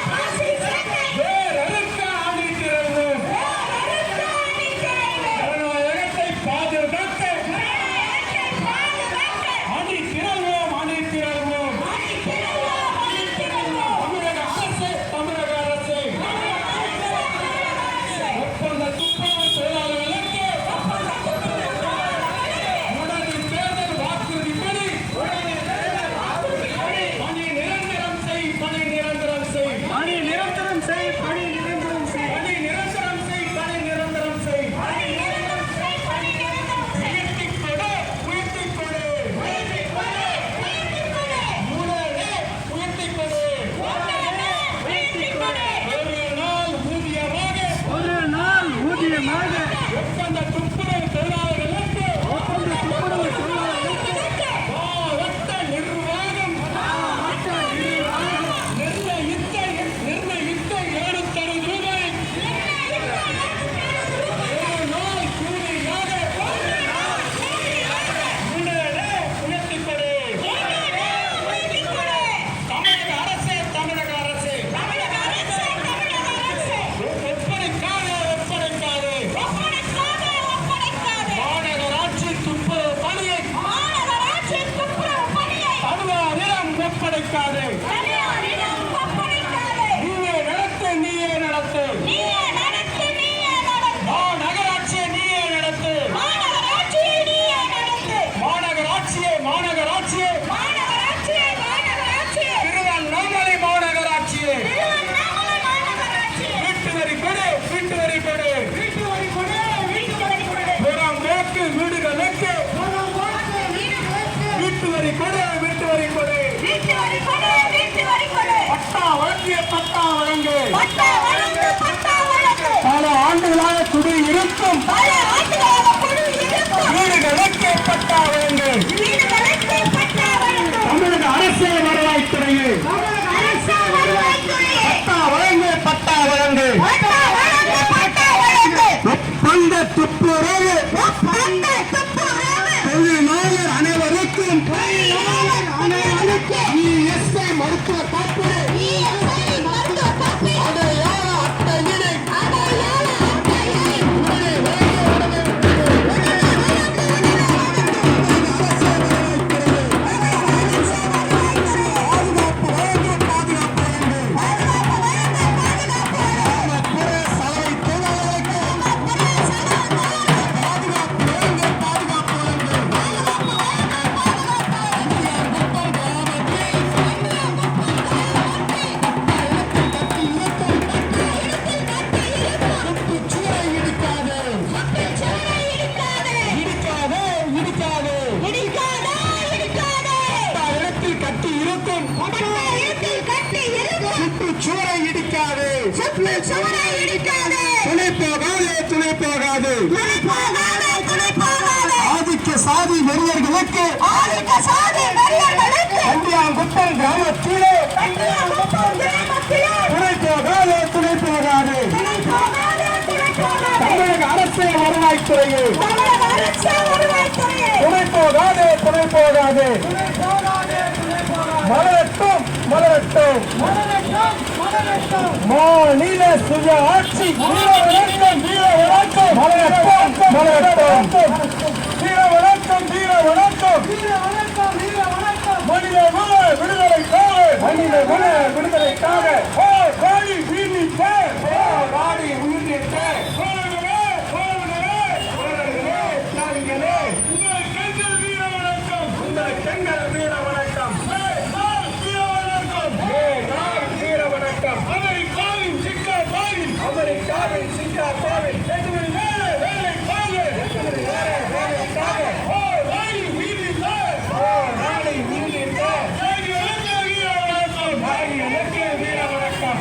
பாசிசத்தை வேறறுக்க அணி திரள்வோம் வேறறுக்க அணி திரள்வோம் ஜனநாயகத்தை பாதுகாக்க ஜனநாயகத்தை பாதுகாக்க அணி திரள்வோம் அணி திரள்வோம் அணி திரள்வோம் அணி திரள்வோம் தமிழக அரசு ஒப்பந்த துப்புரவு தொழிலாளர்களுக்கு உடனடி தேர்தல் வாக்குறுதிப்படி பணி நிரந்தரம் செய் பணி நிரந்தரம் செய் பணி நிரந்தரம் செய் பணி நிரந்தரம் செய் பணி நிரந்தரம் செய் பணி நிரந்தரம் செய் பணி நிரந்தரம் செய் பணி நிரந்தரம் செய் உயர்த்திக் கொடு உயர்த்திக் கொடு உயர்த்திக் கொடு உயர்த்திக் கொடு உடனே உயர்த்திக் கொடு உடனே உயர்த்திக் கொடு ஒரு நாள் ஊதியமாக ஒரு நாள் ஊதியமாக ஒப்பந்த துப்புரவு தொழிலாளர்களுக்கு மாவட்ட நிர்வாகம் நிர்ணயித்த 760 ரூபாய் ஒரு நாள் கூலியாக உடனே உயர்த்திக் கொடு. உடனே உயர்த்திக் கொடு தமிழக அரசு தமிழக அரசு தமிழக அரசு தமிழக அரசு ஒப்படைக்காதே ஒப்படைக்காதே ஒப்படைக்காதே ஒப்படைக்காதே மாநகராட்சி துப்புரவு பணியை மாநகராட்சி துப்புரவு பணியை தனியாரிடம் ஒப்படைக்காதே தனியாரிடம் ஒப்படைக்காதே நீயே நடத்து நீயே நடத்து நீயே நடத்து நீயே நடத்து மாநகராட்சியை நீயே நடத்து மாநகராட்சியை நீயே நடத்து மாநகராட்சியை மாநகராட்சியை மாநகராட்சியை மாநகராட்சியை திருவண்ணாமலை மாநகராட்சியை திருவண்ணாமலை மாநகராட்சியை வீட்டு வரி கொடு வீட்டு வரி கொடு வீட்டு வரி கொடு வீட்டு வரி கொடு புறம்போக்கு வீடுகளுக்கு புறம்போக்கு வீடுகளுக்கு வீட்டு வரி கொடு வீட்டு வரி கொடு வீட்டு வரி கொடு வீட்டு வரி கொடு பட்டா வழங்கிய பட்டா வழங்கு பட்டா வழங்கு பட்டா வழங்கு பல ஆண்டுகளாக குடி இருக்கும் பல ஆண்டுகளாக குழு இருக்கும் வீடுகளுக்கு பட்டா வழங்கு வீடுகளுக்கு பட்டா வழங்கு தமிழக அரசு வருவாய்த்துறையில் தமிழக அரசு வருவாய்த்துறையே பட்டா வழங்கு பட்டா வழங்கு பட்டா வழங்கு பட்டா வழங்கு ஒப்பந்த துப்புரவு ஒப்பந்த துப்புரவு தொழிலாளர் அனைவருக்கும் தொழிலாளர் அனைவருக்கும் இஎஸ்ஐ மருத்துவ காப்பீடு இஎஸ்ஐ மருத்துவ காப்பீடு அடையாள அட்டையினை அடையாள அட்டையை பாதுகாப்பு கற்பில் சுவரை இடிக்காதே. துணை போகாது துணை போகாது துணை போகாதே, துணை போகாதே. ஆதிக்க சாதி வெறியர்களுக்கு ஆதிக்க சாதி வெறியர்களுக்கு கண்டியாங்குப்பம் கிராமத்திலே கண்டியாங்குப்பம் கிராமத்திலே துணை போகாது துணை போகாது துணை போகாதே, துணை போகாதே. தமிழக அரசு வருவாய்த்துறையே தமிழக அரசு வருவாய்த்துறையே துணை போகாது துணை போகாது மலரட்டும் மலரட்டும் மாநில சுய ஆட்சி வீர வணக்கம் வீர வணக்கம் மலரட்டும் மலரட்டும் வீர வணக்கம் வீர வணக்கம் வீர வணக்கம் வீர வணக்கம் மனித குல விடுதலைக்காக மனித குல விடுதலைக்காக போராடி உயிர்நீத்த போராடி உயிர்நீத்த போராடுவே போராடுவே போராடுவே தியாகிகளே உங்கள் கண்கள் வீர வணக்கம் உங்கள் கண்கள் வீர வணக்கம் வீர வணக்கம் அமெரிக்காவின் சிக்காகோவில் அமெரிக்காவின் சிக்காகோவில் வேலைக்காக போராடி உயிர்நீத்த போராடி உயிர்நீத்த வீர வணக்கம் வீர வணக்கம்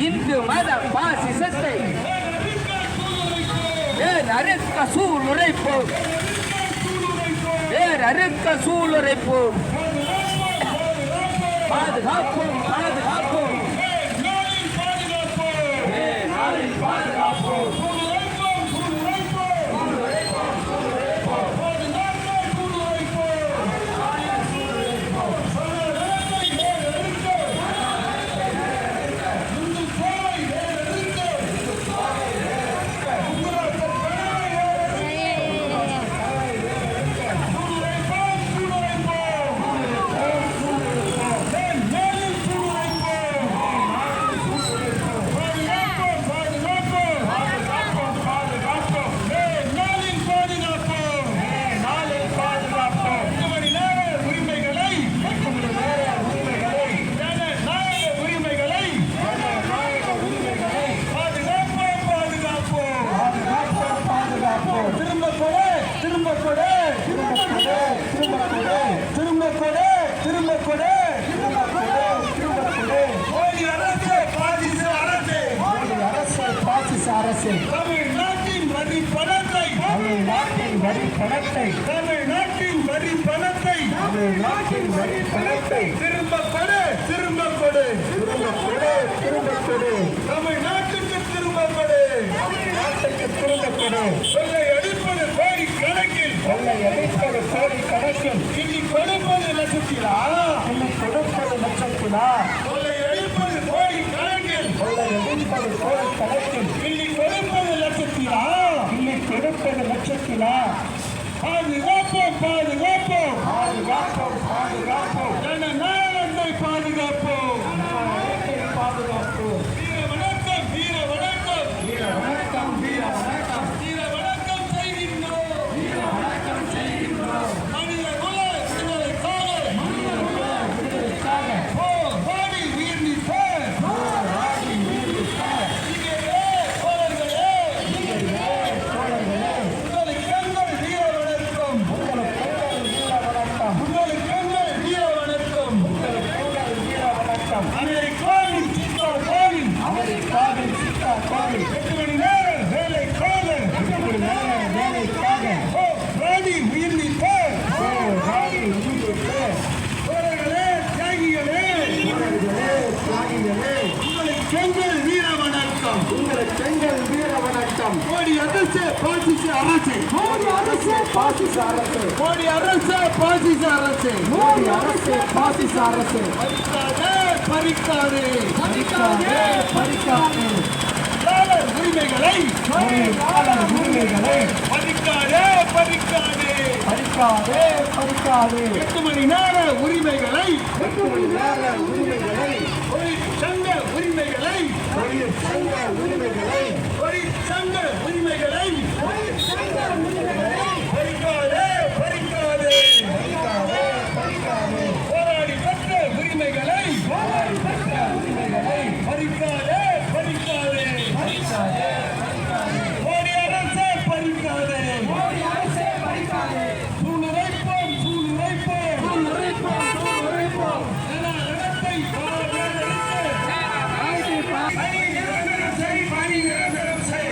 இந்து மத பாசிசத்தை அறுக்க சூளுரைப்போம் அறுக்க சூளுரைப்போம் பாதுகாப்போம் பாதுகாப்போம் பாதுகாப்போம் தமிழ்நாட்டின் வரி பணத்தை தமிழ்நாட்டின் வரி பணத்தை தமிழ்நாட்டின் வரி பணத்தை தமிழ்நாட்டின் வரி பணத்தை திரும்ப கொடு திரும்ப கொடு திரும்ப கொடு திரும்ப கொடு தமிழ்நாட்டுக்கு திரும்ப கொடு தமிழ்நாட்டுக்கு திரும்ப கொடு கொள்ளை அடிப்பது கோடி கணக்கில் கொள்ளை அடிப்பது கோடி கணக்கில் இனி கொடுப்பது லட்சத்திலா இனி கொடுப்பது லட்சத்திலா கொள்ளை அடிப்பது கோடி கணக்கில் கொள்ளை அடிப்பது கோடி கணக்கில் இனி கொடுப்பது லட்சத்திலா இனி கொடுப்பது லட்சத்திலா பாதுகாப்போம் பாதுகாப்போம் பாதுகாப்போம் பாதுகாப்போம் ஜனநாயகத்தை பாதுகாப்போம் பாதுகாப்போம் வீர வணக்கம் வீர வணக்கம் வீர வணக்கம் வீர வணக்கம் வீர வணக்கம் செய்கின்றோம் வீர வணக்கம் செய்கின்றோம் மனித குல விடுதலைக்காக மனித குல வேண்டாம். மோடி அரசு பாசிச அரசு. மோடி அரசு பாசிச அரசு. மோடி அரசு பாசிச அரசு. மோடி அரசு பாசிச அரசு. பறிக்காதே பறிக்காதே பறிக்காதே பறிக்காதே உரிமைகளை பறிக்காதே பறிக்காதே பறிக்காதே பறிக்காதே 8 மணி நேர உரிமைகளை 8 மணி நேர உரிமைகளை சங்க உரிமைகளை சங்க உரிமைகளை சங்க உரிமைகளை பறிக்காதே பறிக்காதே போராடி பெற்ற உரிமைகளை பறிக்காதே பறிக்காதே மோடி அரசே பறிக்காதே சூளுரைப்போம் சூளுரைப்போம் நடத்தை பணி நிரந்தரம் செய் பணி நிரந்தரம் செய்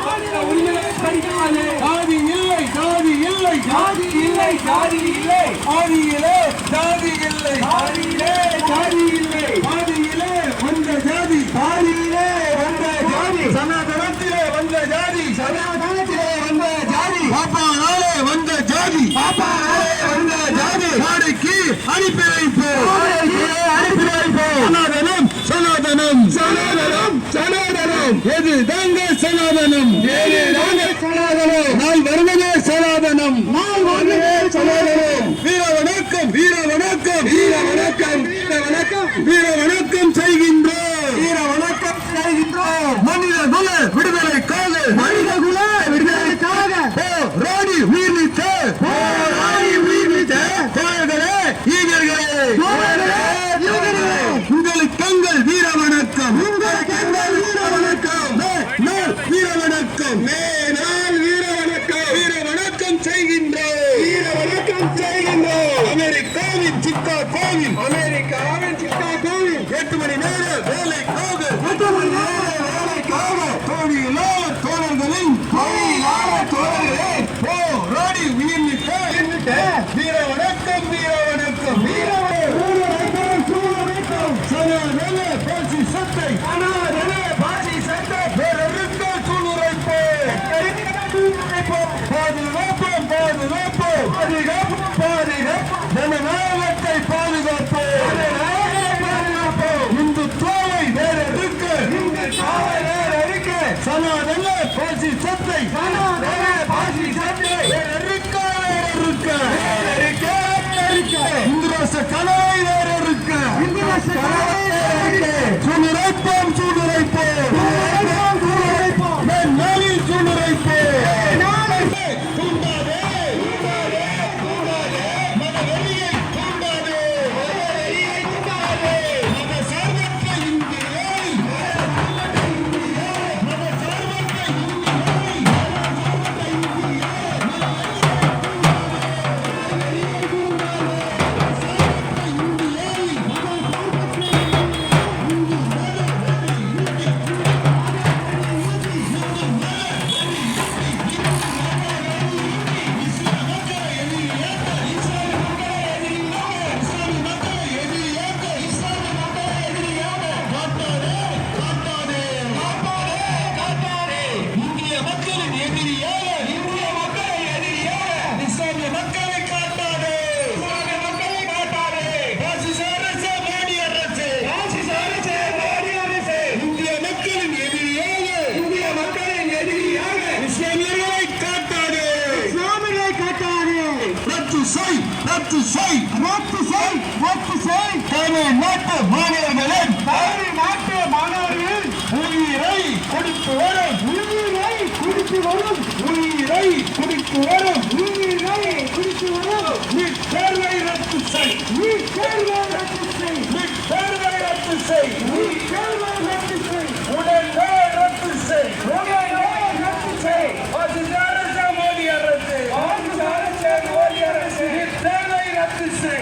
மாநில உரிமைகளை பறிக்காதே ஜாதி இல்லை ஜாதி இல்லை ஜாதி இல்லை ஜாதி இல்லை ஆதியிலே ஜாதி இல்லை ஆதியிலே ஜாதி இல்லை ஆதியிலே வந்த ஜாதி ஆதியிலே வந்த ஜாதி சனாதனத்திலே வந்த ஜாதி சனாதனத்திலே வந்த ஜாதி பாப்பானாலே வந்த ஜாதி பாப்பானாலே வந்த ஜாதி நாளைக்கு அனுப்பி வைப்போம் அனுப்பி வைப்போம் சனாதனம் எது தாங்க சனாதனம் ஏது தாங்க சனாதனம் நாள் வருவதே சனாதனம் நாள் வருவதே சனாதனம் வீர வணக்கம் வீர வணக்கம் வீர வணக்கம் வீர வணக்கம் வீர வணக்கம் செய்கின்றோம் வீர வணக்கம் செய்கின்றோம் மனித குல விடுதலைக்காக மனித குல விடுதலைக்காக ராணி உயிர் நீத்த ராணி உயிர் நீத்த தோழர்களே ஈகர்களே உங்களுக்கு எங்கள் வீர வணக்கம் உங்களுக்கு எங்கள் வீர வணக்கம் வீர வணக்கம் நாள் வீர வணக்கம் வீர வணக்கம் செய்கின்றோம் வீர வணக்கம் செய்கின்றோம் அமெரிக்காவின் சிக்காகோவில் 8 மணி நேர வேலைக்காக 8 மணி நேர வேலைக்காக தொழிலாளர் தோழர்களின் தொழிலாளர் தோழர்களே போராடி உயிர் நீத்த வீர வணக்கம் வீர வணக்கம் வீர சனாதன பாசி சட்டை வேறொருக்க சூளுரைப்போம் பாதுகாப்போம் பாதுகாப்போம் ஜனநாயகத்தை பாதுகாப்போம் இந்துத்துவை வேறொருக்க சனாதன பாசி சட்டை வேறொருக்க இந்துராச கலை வேறொருக்க சூளுரைப்போம் சூளுரைப்போம் நாளில் சூளுரைப்போம் தூண்டாதே மதவெறியை தூண்டாதே மத சார்பற்ற இந்தியை மத சார்பற்ற தமிழ்நாட்டு மாணவர்களின் உயிரை கொடுத்து வரும் நீட் தேர்வை ரத்து செய் உடனே ரத்து செய் மோடி அரசு நீட் தேர்வை ரத்து செய்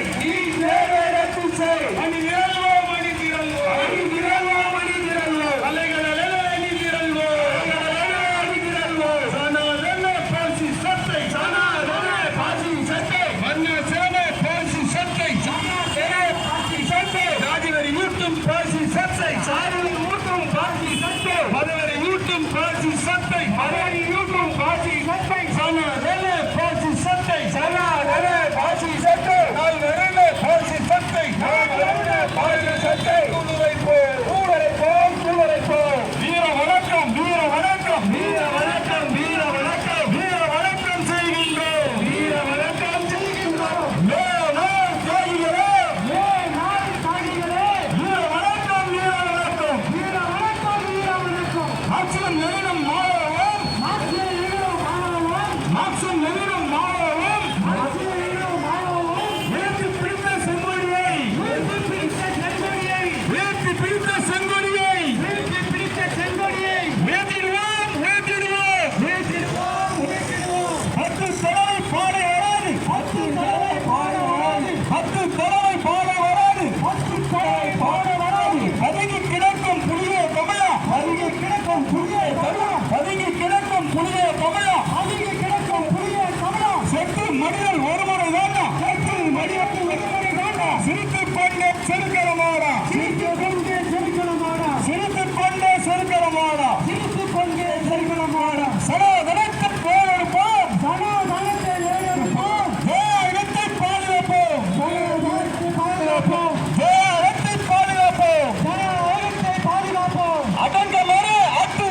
அடங்க மறு அட்டு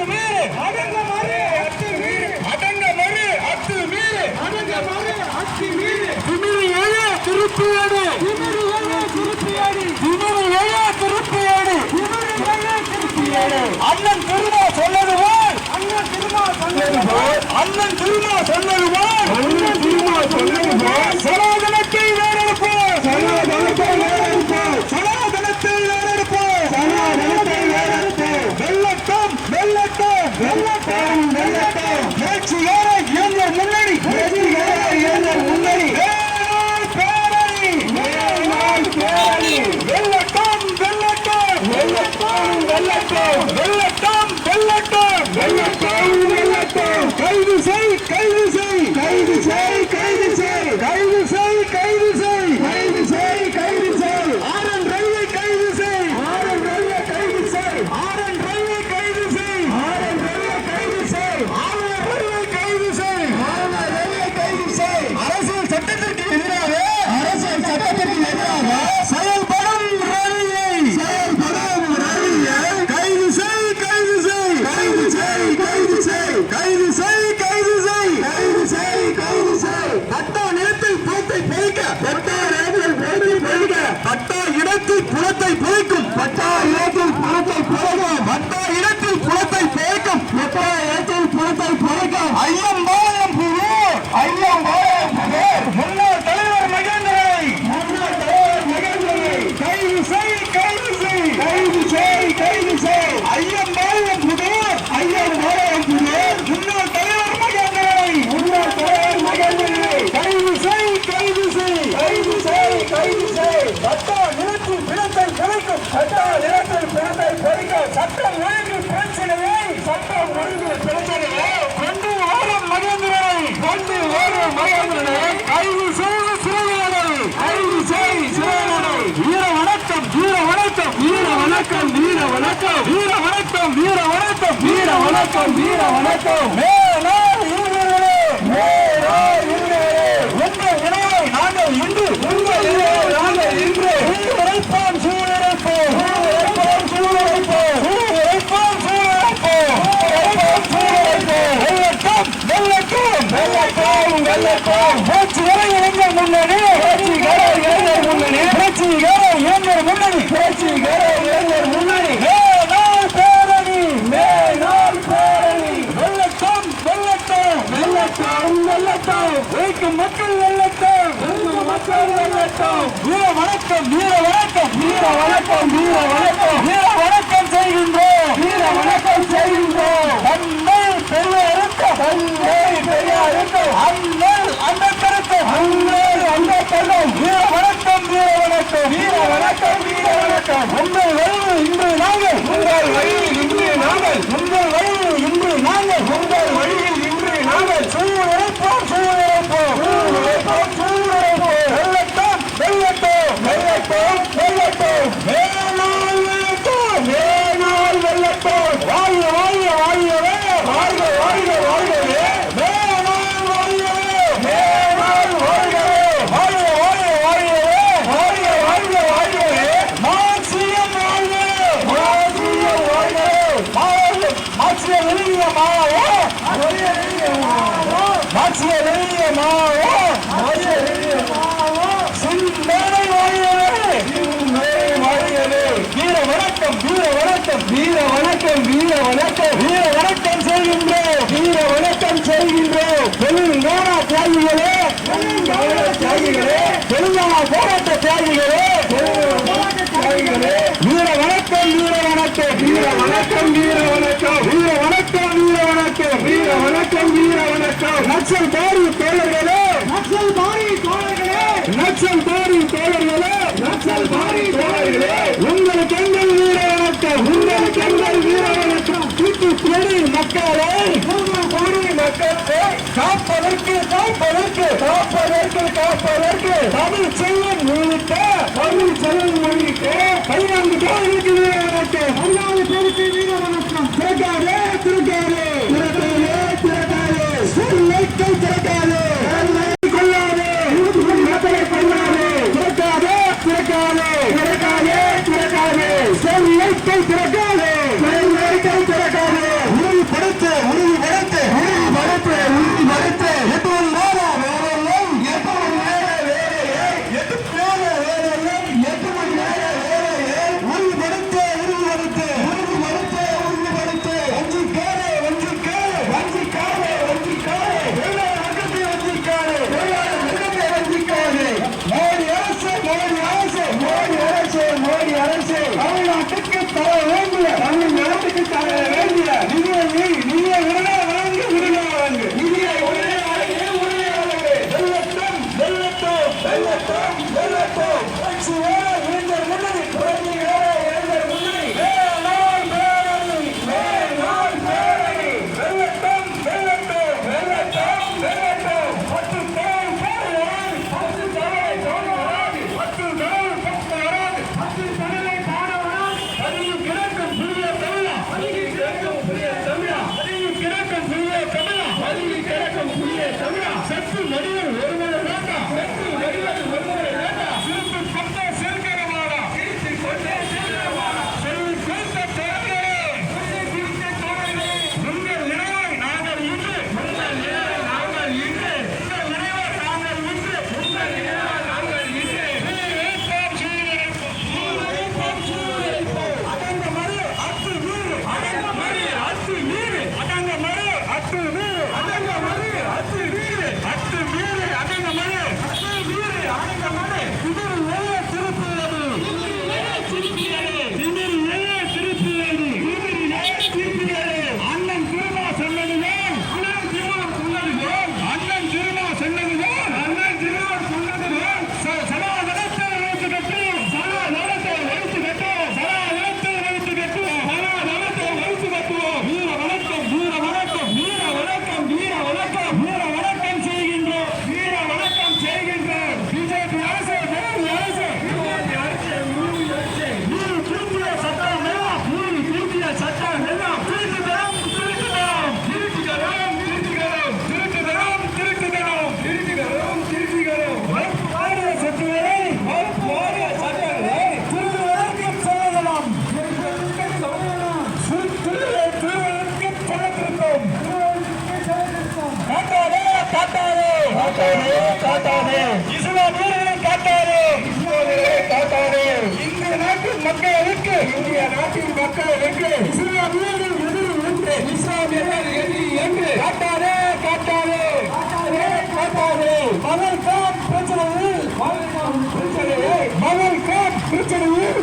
அண்ணன் திருமா சொன்னதுதான் அண்ணன் திருமா சொன்னதுதான் சனாதனத்தை வேறெடுப்போம் சனாதனத்தை வேறெடுப்போம் சனாதனத்தை வேறெடுப்போம் சனாதனத்தை வேறெடுப்போம் வெள்ளட்டம் வெள்ளட்டம் வெள்ளட்டம் வெள்ளட்டம் பேச்சுகார இளைஞர் முன்னணி பேச்சுகார இளைஞர் முன்னணி வெள்ளட்டம் வெள்ளட்டம் வெள்ளட்டம் வெள்ளட்டம் வெள்ளட்டம் வெள்ளட்டம் வெள்ளட்டம் வெள்ளட்டம் கைது செய் கைது செய் கைது செய் கைது செய் கைது செய் கைது செய் கைது செய் கைது செய் ஆரன் ரயிலை கைது செய் ஆரன் ரயிலை கைது செய் ஆரன் ரயிலை கைது செய் ஆரன் ரயிலை கைது செய் ஆரன் ரயிலை கைது செய் ஆரன் ரயிலை கைது செய் அரசியல் சட்டத்திற்கு எதிராக அரசியல் சட்டத்திற்கு எதிராக செயல்படும் ரயிலை செயல்படும் ரயிலை கைது செய் கைது செய் கைது செய் கைது செய் கைது செய் கைது செய் கைது செய் கைது செய் பட்டா நிலத்தில் புறத்தை பொழிக்க பட்டா நிலத்தில் புறத்தை பொழிக்க பட்டா இடத்தில் புறத்தை பொழிக்கும் பட்டா இடத்தில் புறத்தை பொழிக்கும் பட்டா இடத்தில் புறத்தை பொழிக்கும் பட்டா இடத்தில் புறத்தை பொழிக்கும் ஐயம் பாளையம் புதூர் ஐயம் பாளையம் புதூர் முன்னாள் தலைவர் மகேந்திரனை முன்னாள் தலைவர் மகேந்திரனை கைது செய் கைது செய் கைது செய் கைது செய் ஐயம் பாளையம் புதூர் ஐயம் பாளையம் புதூர் முன்னாள் தலைவர் மகேந்திரனை முன்னாள் தலைவர் மகேந்திரனை கைது செய் கைது செய் கைது செய் கைது செய் பட்டா நிலத்தில் பிணத்தை பொழிக்கும் பட்டா நிலத்தில் பிணத்தை பொழிக்கும் சட்டம் ஒழுங்கு பிரச்சனையை சட்டம் ஒழுங்கு பிரச்சனையை கொண்டு வரும் மகேந்திரனை கொண்டு வரும் மகேந்திரனை கைது செய்து சிறையாடை கைது செய் சிறையாடை வீர வணக்கம் வீர வணக்கம் வீர வணக்கம் வீர வணக்கம் வீர வணக்கம் வீர வணக்கம் வீர வணக்கம் வீர வணக்கம் மேலாள் இளைஞர்களே மேலாள் இளைஞர்களே உங்கள் இணையை நாங்கள் இன்று உங்கள் இணையை நாங்கள் இன்று சூழலைப்போம் சூழலைப்போம் சூழலைப்போம் சூழலைப்போம் சூழலைப்போம் சூழலைப்போம் சூழலைப்போம் சூழலைப்போம் வெள்ளட்டம் வெள்ளட்டம் வெள்ளட்டம் வெள்ளட்டம் பேச்சுகார இளைஞர் முன்னணி பேச்சுகார இளைஞர் முன்னணி பேச்சுகார இளைஞர் முன்னணி பேச்சுகார இளைஞர் முன்னணி மேலாள் பேரணி மேலாள் பேரணி வெள்ளட்டம் வெள்ளட்டம் வெள்ளட்டம் வெள்ளட்டம் வைக்கும் மக்கள் வெள்ளட்டம் வைக்கும் மக்கள் வெள்ளட்டம் வீர வணக்கம் வீர வணக்கம் வீர வணக்கம் வீர வணக்கம் வீர வணக்கம் செய்கின்றோம் வீர வணக்கம் செய்கின்றோம் அன்னை பெரியாருக்கு அன்னை பெரியாருக்கு அன்னை அம்பேத்கருக்கு அன்னை அம்பேத்கருக்கு வீர வணக்கம் வீர வணக்கம் வீர வணக்கம் வீர வணக்கம் உங்கள் வழியில் இன்று நாங்கள் உங்கள் வழியில் இன்று நாங்கள் உங்கள் வழியில் இன்று நாங்கள் உங்கள் வழியில் இன்று நாங்கள் சூழலைப்போம் சூழலைப்போம் சூழலைப்போம் சூழலைப்போம் வெள்ளட்டம் வெள்ளட்டம் வெள்ளட்டம் வெள்ளட்டம் மேலாள் வெள்ளட்டம் மேலாள் வெள்ளட்டம் வாழ்க வாழ்க வாழ்கவே வாழ்க வாழ்க வாழ்கவே மேலாள் வாழ்கவே மேலாள் வாழ்கவே வாழ்க வாழ்க வாழ்கவே வாழ்க வாழ்க வாழ்கவே மார்க்சியம் வாழ்கவே மார்க்சியம் வாழ்கவே மார்க்சியம் வெளிய மாவோ மார்க்சியம் வெளிய மாவோ மார்க்சியம் வெளிய மாவோ சிந்தனை வாழ்கவே சிந்தனை வாழ்கவே வீர வணக்கம் வீர வணக்கம் வீர வணக்கம் வீர வணக்கம் வீர வணக்கம் செய்கின்றோம் வீர வணக்கம் செய்கின்றோம் தெலுங்கானா தியாகிகளே தெலுங்கானா தியாகிகளே தெலுங்கானா போராட்ட தியாகிகளே தியாகிகளே வீர வணக்கம் வீர வணக்கம் வீர வணக்கம் வீர வணக்கம் வீர வணக்கம் வீர வணக்கம் வீர வணக்கம் வீர வணக்கம் நக்சல் பாரி தோழர்களே நக்சல் பாரி தோழர்களே நக்சல் பாரி தோழர்களே நக்சல் பாரி தோழர்களே உங்களுக்கு எங்கள் வீர வணக்கம் உங்களுக்கு எங்கள் வீர வணக்கம் தூத்துக்குடி மக்களை தூத்துக்குடி மக்களை காப்பதற்கு காப்பதற்கு காப்பதற்கு காப்பதற்கு தமிழ் செல்வம் உள்ளிட்ட தமிழ் செல்வம் உள்ளிட்ட 14 பேருக்கு வீர வணக்கம் 14 பேருக்கு வீர வணக்கம் திறக்காதே திறக்காதே திறக்காதே திறக்காதே சொல்லைக்கை திறக்காதே கொள்ளாதே மக்களை கொள்ளாதே திறக்காதே திறக்காதே திறக்காதே திறக்காதே சொல்லைக்கை திறக்காதே சொல்லைக்கை திறக்காதே உறுதிப்படுத்து உறுதிப்படுத்து உறுதிப்படுத்து உறுதிப்படுத்து எப்போது வேற வேறெல்லாம் எப்போது வேற வேறையே எட்டு பேர வேறெல்லாம் 8 மணி நேர வேறையே உறுதிப்படுத்து உறுதிப்படுத்து உறுதிப்படுத்து உறுதிப்படுத்து வஞ்சிக்காதே வஞ்சிக்காதே வஞ்சிக்காதே வஞ்சிக்காதே காட்டாதே காட்டாதே இஸ்லாம் வீரர்களை காட்டாதே இஸ்லாமியர்களை காட்டாதே இந்திய நாட்டின் மக்களுக்கு இஸ்லாம் வீரர்கள் எதிரி என்று இஸ்லாமியர்கள் எதிரி என்று காட்டாதே காட்டாதே மகள்கான் பிரச்சனையில்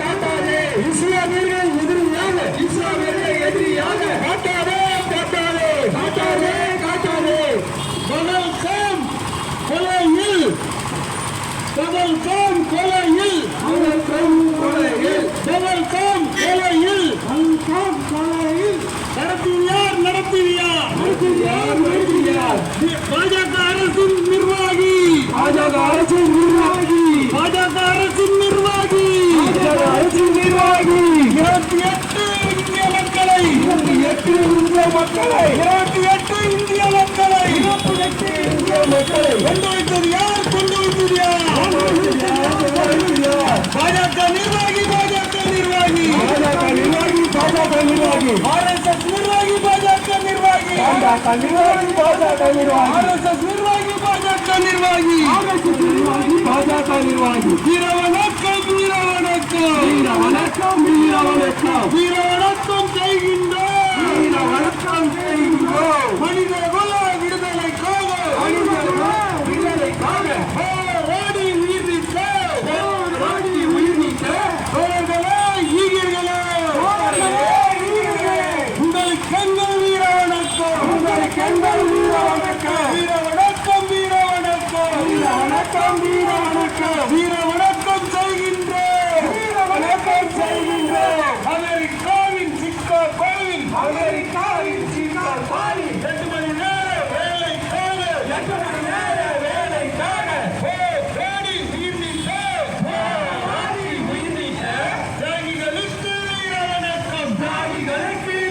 காட்டாதே இஸ்லாமியர்கள் எதிரியாக காட்டாதே மகள்கான் கொலையில் நடத்தியார் பாஜக அரசின் நிர்வாகி பாஜக அரசின் நிர்வாகி 28 இந்திய மக்களை 28 இந்திய மக்களை கொண்டு வைத்தது யார் பாஜக நிர்வாகி RSS நிர்வாகி பாஜக நிர்வாகி வீர வணக்கம் செய்கின்றோம் மனித குல விடுதலைக்காக ஓடி உயிர் தோழர்களே ஈகர்களே உங்களுக்கு எங்கள் வீர வணக்கம் செய்கின்றோம் அமெரிக்காவின் சிக்காகோவில் 8 மணி நேர வேலைக்காக தேடி உயிர் நீத்த தியாகிகளுக்கு வீர வணக்கம் வீர வணக்கம்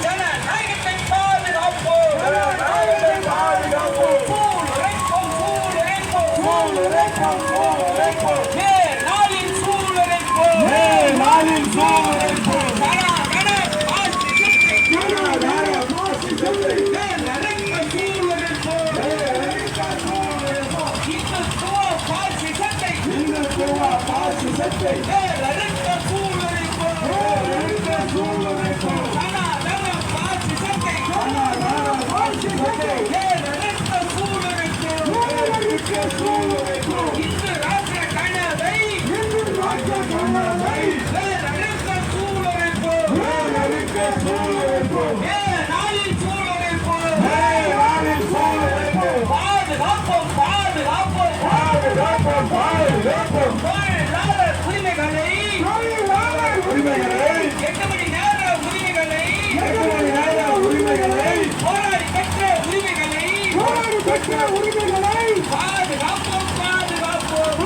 ஜனநாயகத்தை பாதுகாப்போம் நாளின் சூழலைப்போம் இந்து ராஷ்டிர கனவை உரிமைகளை 8 மணி நேர உரிமைகளை போராடி பெற்ற உரிமைகளை பாதுகாப்போம்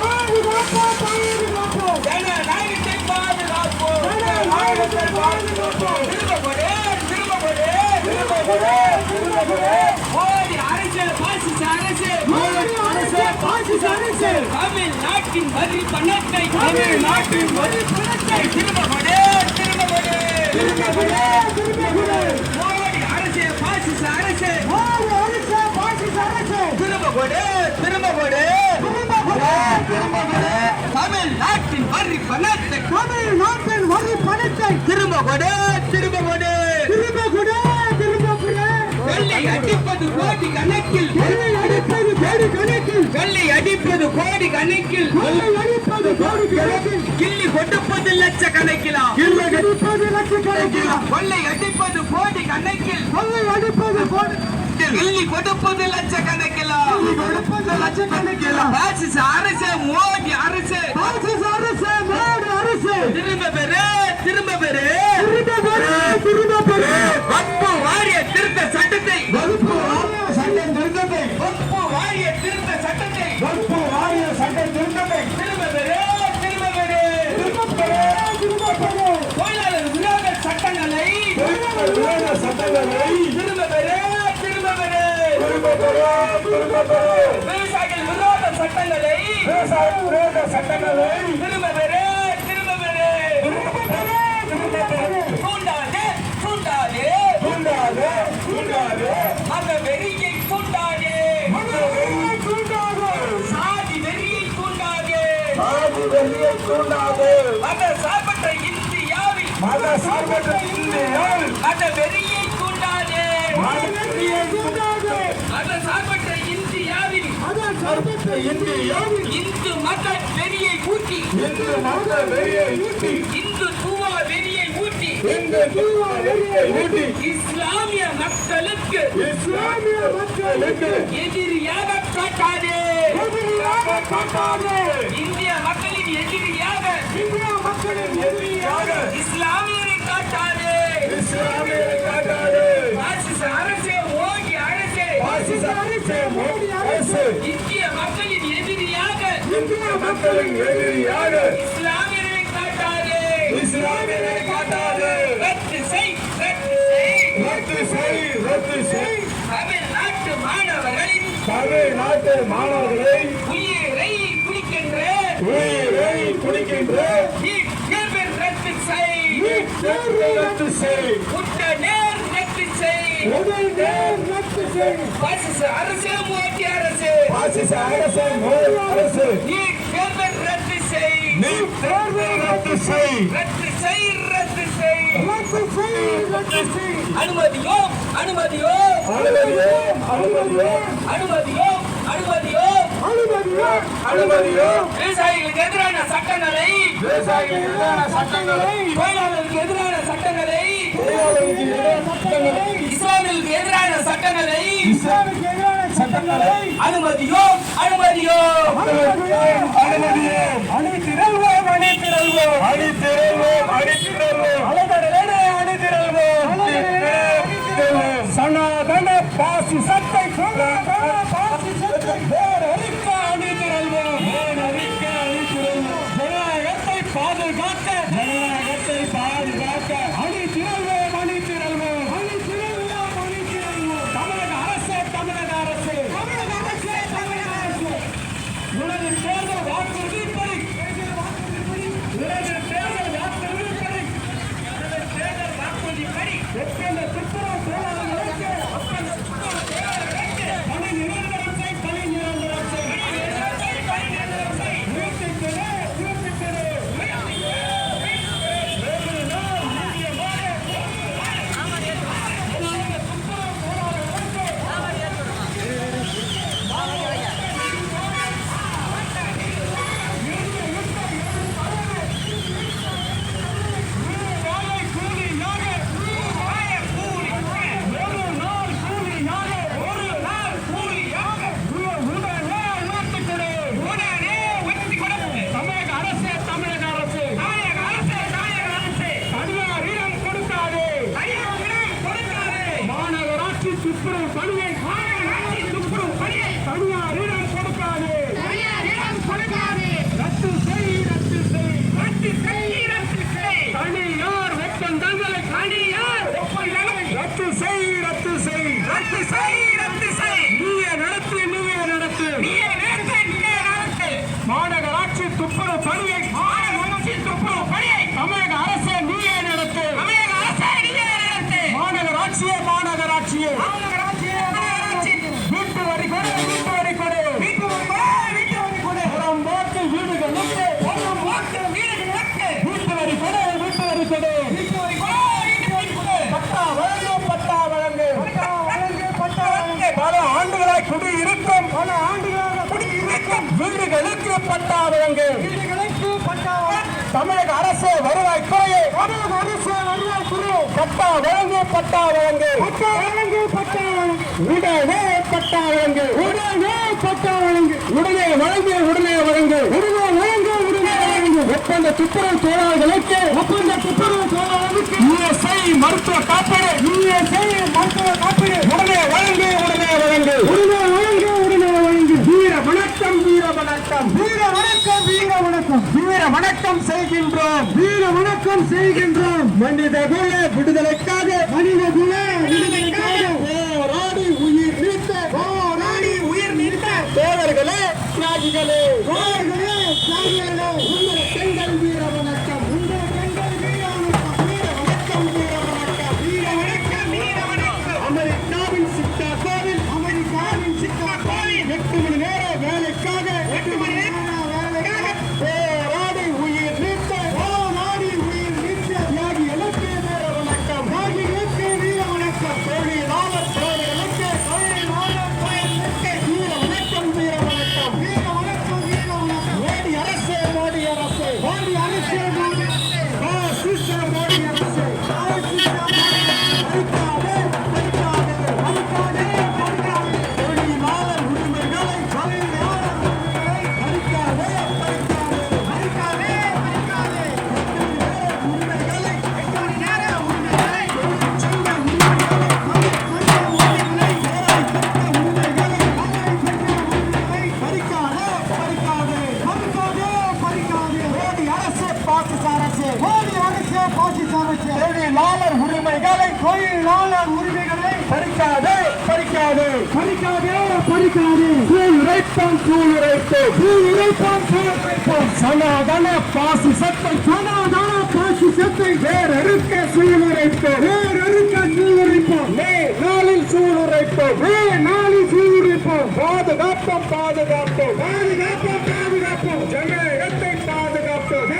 ஜனநாயகத்தை பாதுகாப்போம் திரும்ப கொடு மோடி அரசு பாசிச அரசு தமிழ்நாட்டின் வரி பணத்தை திரும்ப கொடு மோடி அரசு பாசிச அரசு திரும்ப கொடு தமிழ்நாட்டின் வரி பணத்தை திரும்ப கொடு வெள்ளை அடிப்பது கோடி கணக்கில் கிள்ளி கொடுப்பது லட்சக்கணக்கிலா கொள்ளை அடிப்பது கோடி கணக்கில் கிள்ளி கொடுப்பது லட்சக்கணக்கிலா பாசிச அரசு மோடி அரசு திரும்ப பெரு வக்பு வாரிய திருத்த சட்டத்தை திரும்ப பெரு தொழிலாளர் விரோத சட்டங்களை திரும்ப பெரு விவசாயிகள் விரோத சட்டங்களை திரும்ப பெரு அந்த வெறியை தூண்டாதே சாதி வெறியை தூண்டாதே மத சார்பற்ற இந்தியாவில் அந்த வெறியை தூண்டாதே மத சார்பற்ற இந்தியாவில் இந்து மத வெறியை ஊட்டி இந்து துவா வெறியை ஊட்டி இஸ்லாமிய மக்களுக்கு எதிரியாக காட்டாதே இந்திய மக்களின் எதிரியாக இஸ்லாமியரை காட்டாதே பாசிச அரசே மோடி அரசே இந்திய மக்களின் எதிரியாக இஸ்லாமியரை காட்டாதே ரத்து செய் தமிழ்நாட்டு மாணவர்களை உயிரை குடிக்கின்ற ரத்து செய் உடனே ரத்து செய் பாசிச அரசு மோடி அரசு நீட் தேர்தல் ரத்து செய் அனுமதியோ விவசாயிகளுக்கு எதிரான சட்டங்களை தொழிலாளர்களுக்கு எதிரான சட்டங்களை இஸ்லாமியர்களுக்கு எதிரான சட்டங்களை அனுமதியோ சனாதன பாசிசத்தை ஜனநாயகத்தை பாதுகாக்க அணிதிரள்வோம் தமிழக அரசு உனது தேர்தல் பணியை துப்புரவு பணியை தமிழக அரசே நீயே நடத்து. தமிழக அரசே நீயே நடத்து. மாநகராட்சியே மாநகராட்சியே வீட்டு வரி கொடு வீட்டு வரி கொடு வீட்டு வரி கொடு புறம் வாக்கு வீடுகளுக்கு புறம் வாக்கு வீடுகளுக்கு வீட்டு வரி கொடு வீட்டு வரி கொடு வீட்டு வரி கொடு வீட்டு வரி கொடு பட்டா வழங்கு பட்டா வழங்கு பட்டா வழங்கு பட்டா வழங்கு பல ஆண்டுகளாய் குடியிருக்கும் வீடுகளுக்கு பட்டா வழங்கு வீடுகளுக்கு பட்டா தமிழக அரசு வருவாய் துறையே தமிழக அரசு வருவாய் துறை பட்டா வழங்கு பட்டா வழங்கு பட்டா வழங்கு பட்டா வழங்கு உடனே பட்டா வழங்கு உடனே பட்டா வழங்கு உடனே வழங்கு உடனே வழங்கு உடனே வழங்கு உடனே வழங்கு ஒப்பந்த துப்புரவு தொழிலாளர்களுக்கு இஎஸ்ஐ மருத்துவ காப்பீடு உடனே வழங்கு உடனே வழங்கு உடனே வழங்கு உடனே வழங்கு வீர வணக்கம் வீர வணக்கம் வீர வணக்கம் வீர வணக்கம் வீர வணக்கம் செய்கின்றோம் வீர வணக்கம் செய்கின்றோம் மனித குல விடுதலைக்காக போராடி உயிர் நீத்த தோழர்களே தியாகிகளே உங்கள் பெண்கள் வீர வணக்கம் உங்கள் பெண்கள் வீர வணக்கம் வீர வணக்கம் வீர வணக்கம் வீர வணக்கம் அமெரிக்காவின் சிக்காகோவில் 8 மணி நேர வேலைக்காக போராடி உயிர் நீத்த தியாகிகளுக்கு வீர வணக்கம் வீர வணக்கம் தொழிலாளர் தோழர்களுக்கு வீர வணக்கம் வீர வணக்கம் மோடி அரசு பாசிச மோடி அரசு தொழிலாளர் உரிமைகளை தொழிலாளர் உரிமைகளை பறிக்காதே சூளுரைப்போம் சனாதன பாசிசத்தை வேறறுக்க சூளுரைப்போம் நாளில் சூளுரைப்போம் பாதுகாப்போம் ஜனநாயகத்தை பாதுகாப்போம்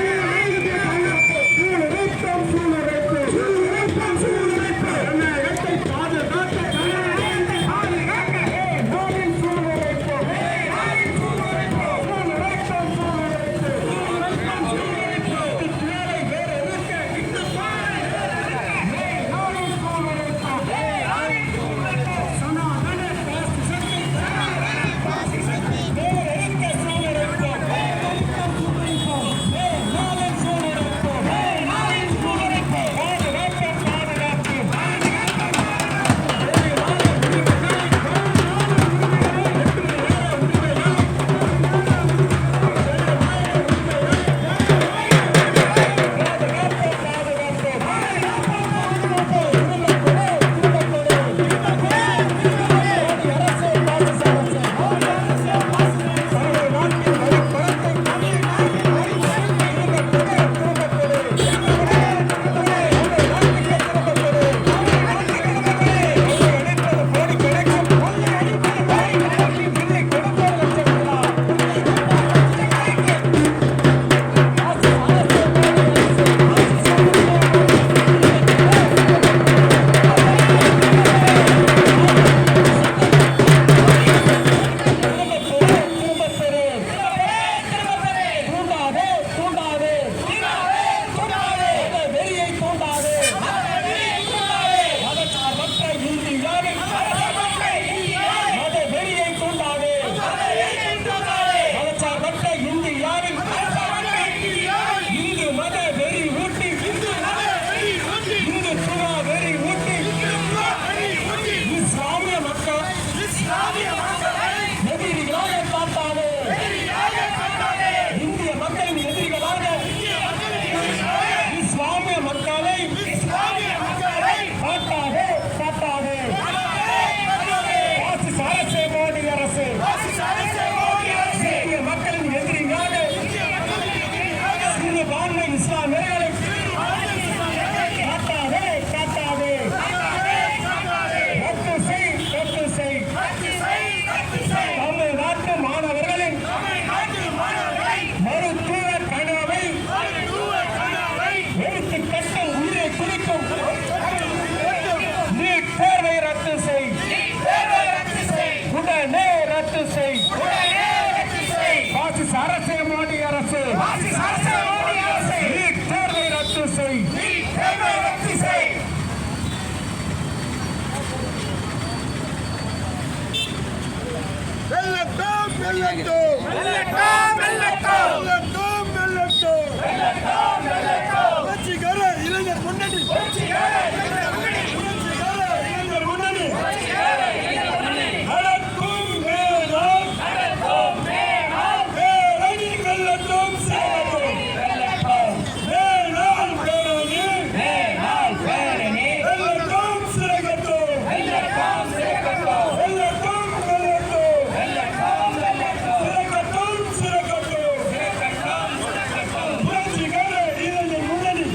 புரட்சிகர இளைஞர் முன்னணி நடக்கும் வேளாண் பேரணி வெல்லட்டும் வேளாண் பேரணி வெல்லட்டும் சிறகட்டும் வெல்லட்டும் சிறகட்டும் புரட்சிகர இளைஞர் முன்னணி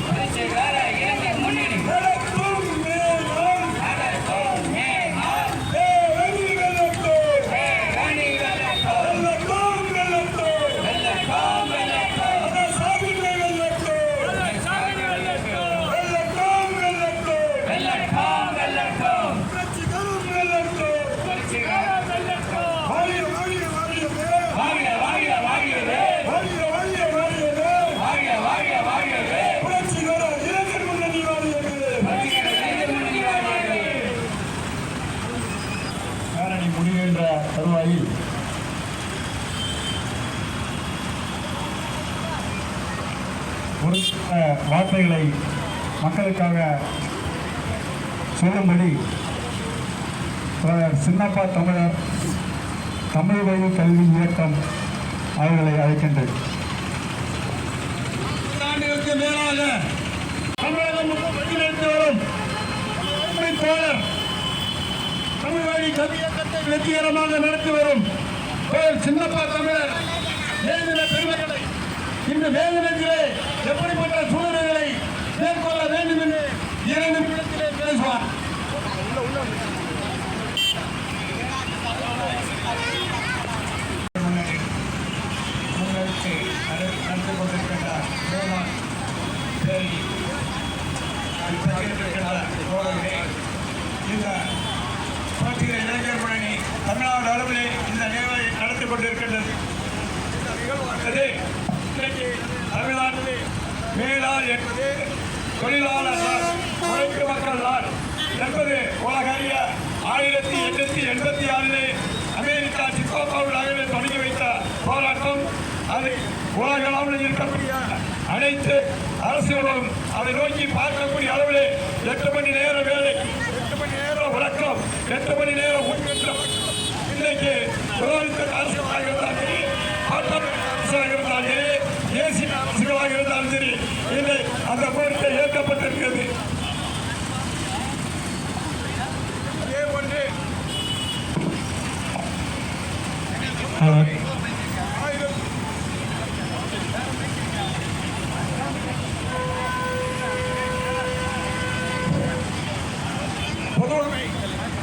நடக்கும் வேளாண் பேரணி வெல்லட்டும் சாமிகளை வெல்லட்டும் புரட்சிகரம் வெல்லட்டும் புரட்சிகர இளைஞர் முன்னணி பேரணி முடிகின்ற தருவாயில் ஒரு சில வார்த்தைகளை மக்களுக்காக சொல்லும்படி சின்னப்பா தமிழ் வழி கல்வி இயக்கம் அவர்களை அழைக்கின்றது. ஆண்டுகளுக்கு மேலாக தமிழகம் வழிநடத்தி வரும் தோழர் தமிழ் வழி கல்வி இயக்கத்தை வெற்றிகரமாக நடத்தி வரும் சின்னப்பா தமிழர் வேதின பெருமைகளை இந்த வேதினத்திலே எப்படிப்பட்ட சூழ்நிலைகளை மேற்கொள்ள வேண்டும் என்று 2 நிமிடத்திலே பேசுவார். நடந்து கொண்டிருக்கின்ற வேளாண் பேரணி இந்த புரட்சிகர இளைஞர் முன்னணி தமிழ்நாடு அளவிலே இந்த நிகழ்வை நடத்தி கொண்டிருக்கின்றது. இன்றைக்கு தமிழ்நாட்டிலே வேளாண் என்பது தொழிலாளர் நாள், உழைக்கும் மக்கள் நாள் என்பது உலகறிய 1886 அமெரிக்கா சிகாகோ நகரில் தொடங்கி வைத்த போராட்டம். அதை உலகளவில் இருக்கக்கூடிய அனைத்து அரசுகளும் அதை நோக்கி பார்க்கக்கூடிய அளவிலே 8 மணி நேர வேலை, 8 மணி நேரம் உறக்கம், 8 மணி நேரம் ஊதியம் இன்றைக்கு முதலமைச்சர் அரசுகளாக இருந்தாலும் சரி, அரசாக இருந்தாலும் சரி, தேசிய அரசுகளாக இருந்தாலும் சரி, இல்லை அந்த கோரிக்கை ஏற்கப்பட்டிருக்கிறது. அதே போன்று பொதுவுடைமை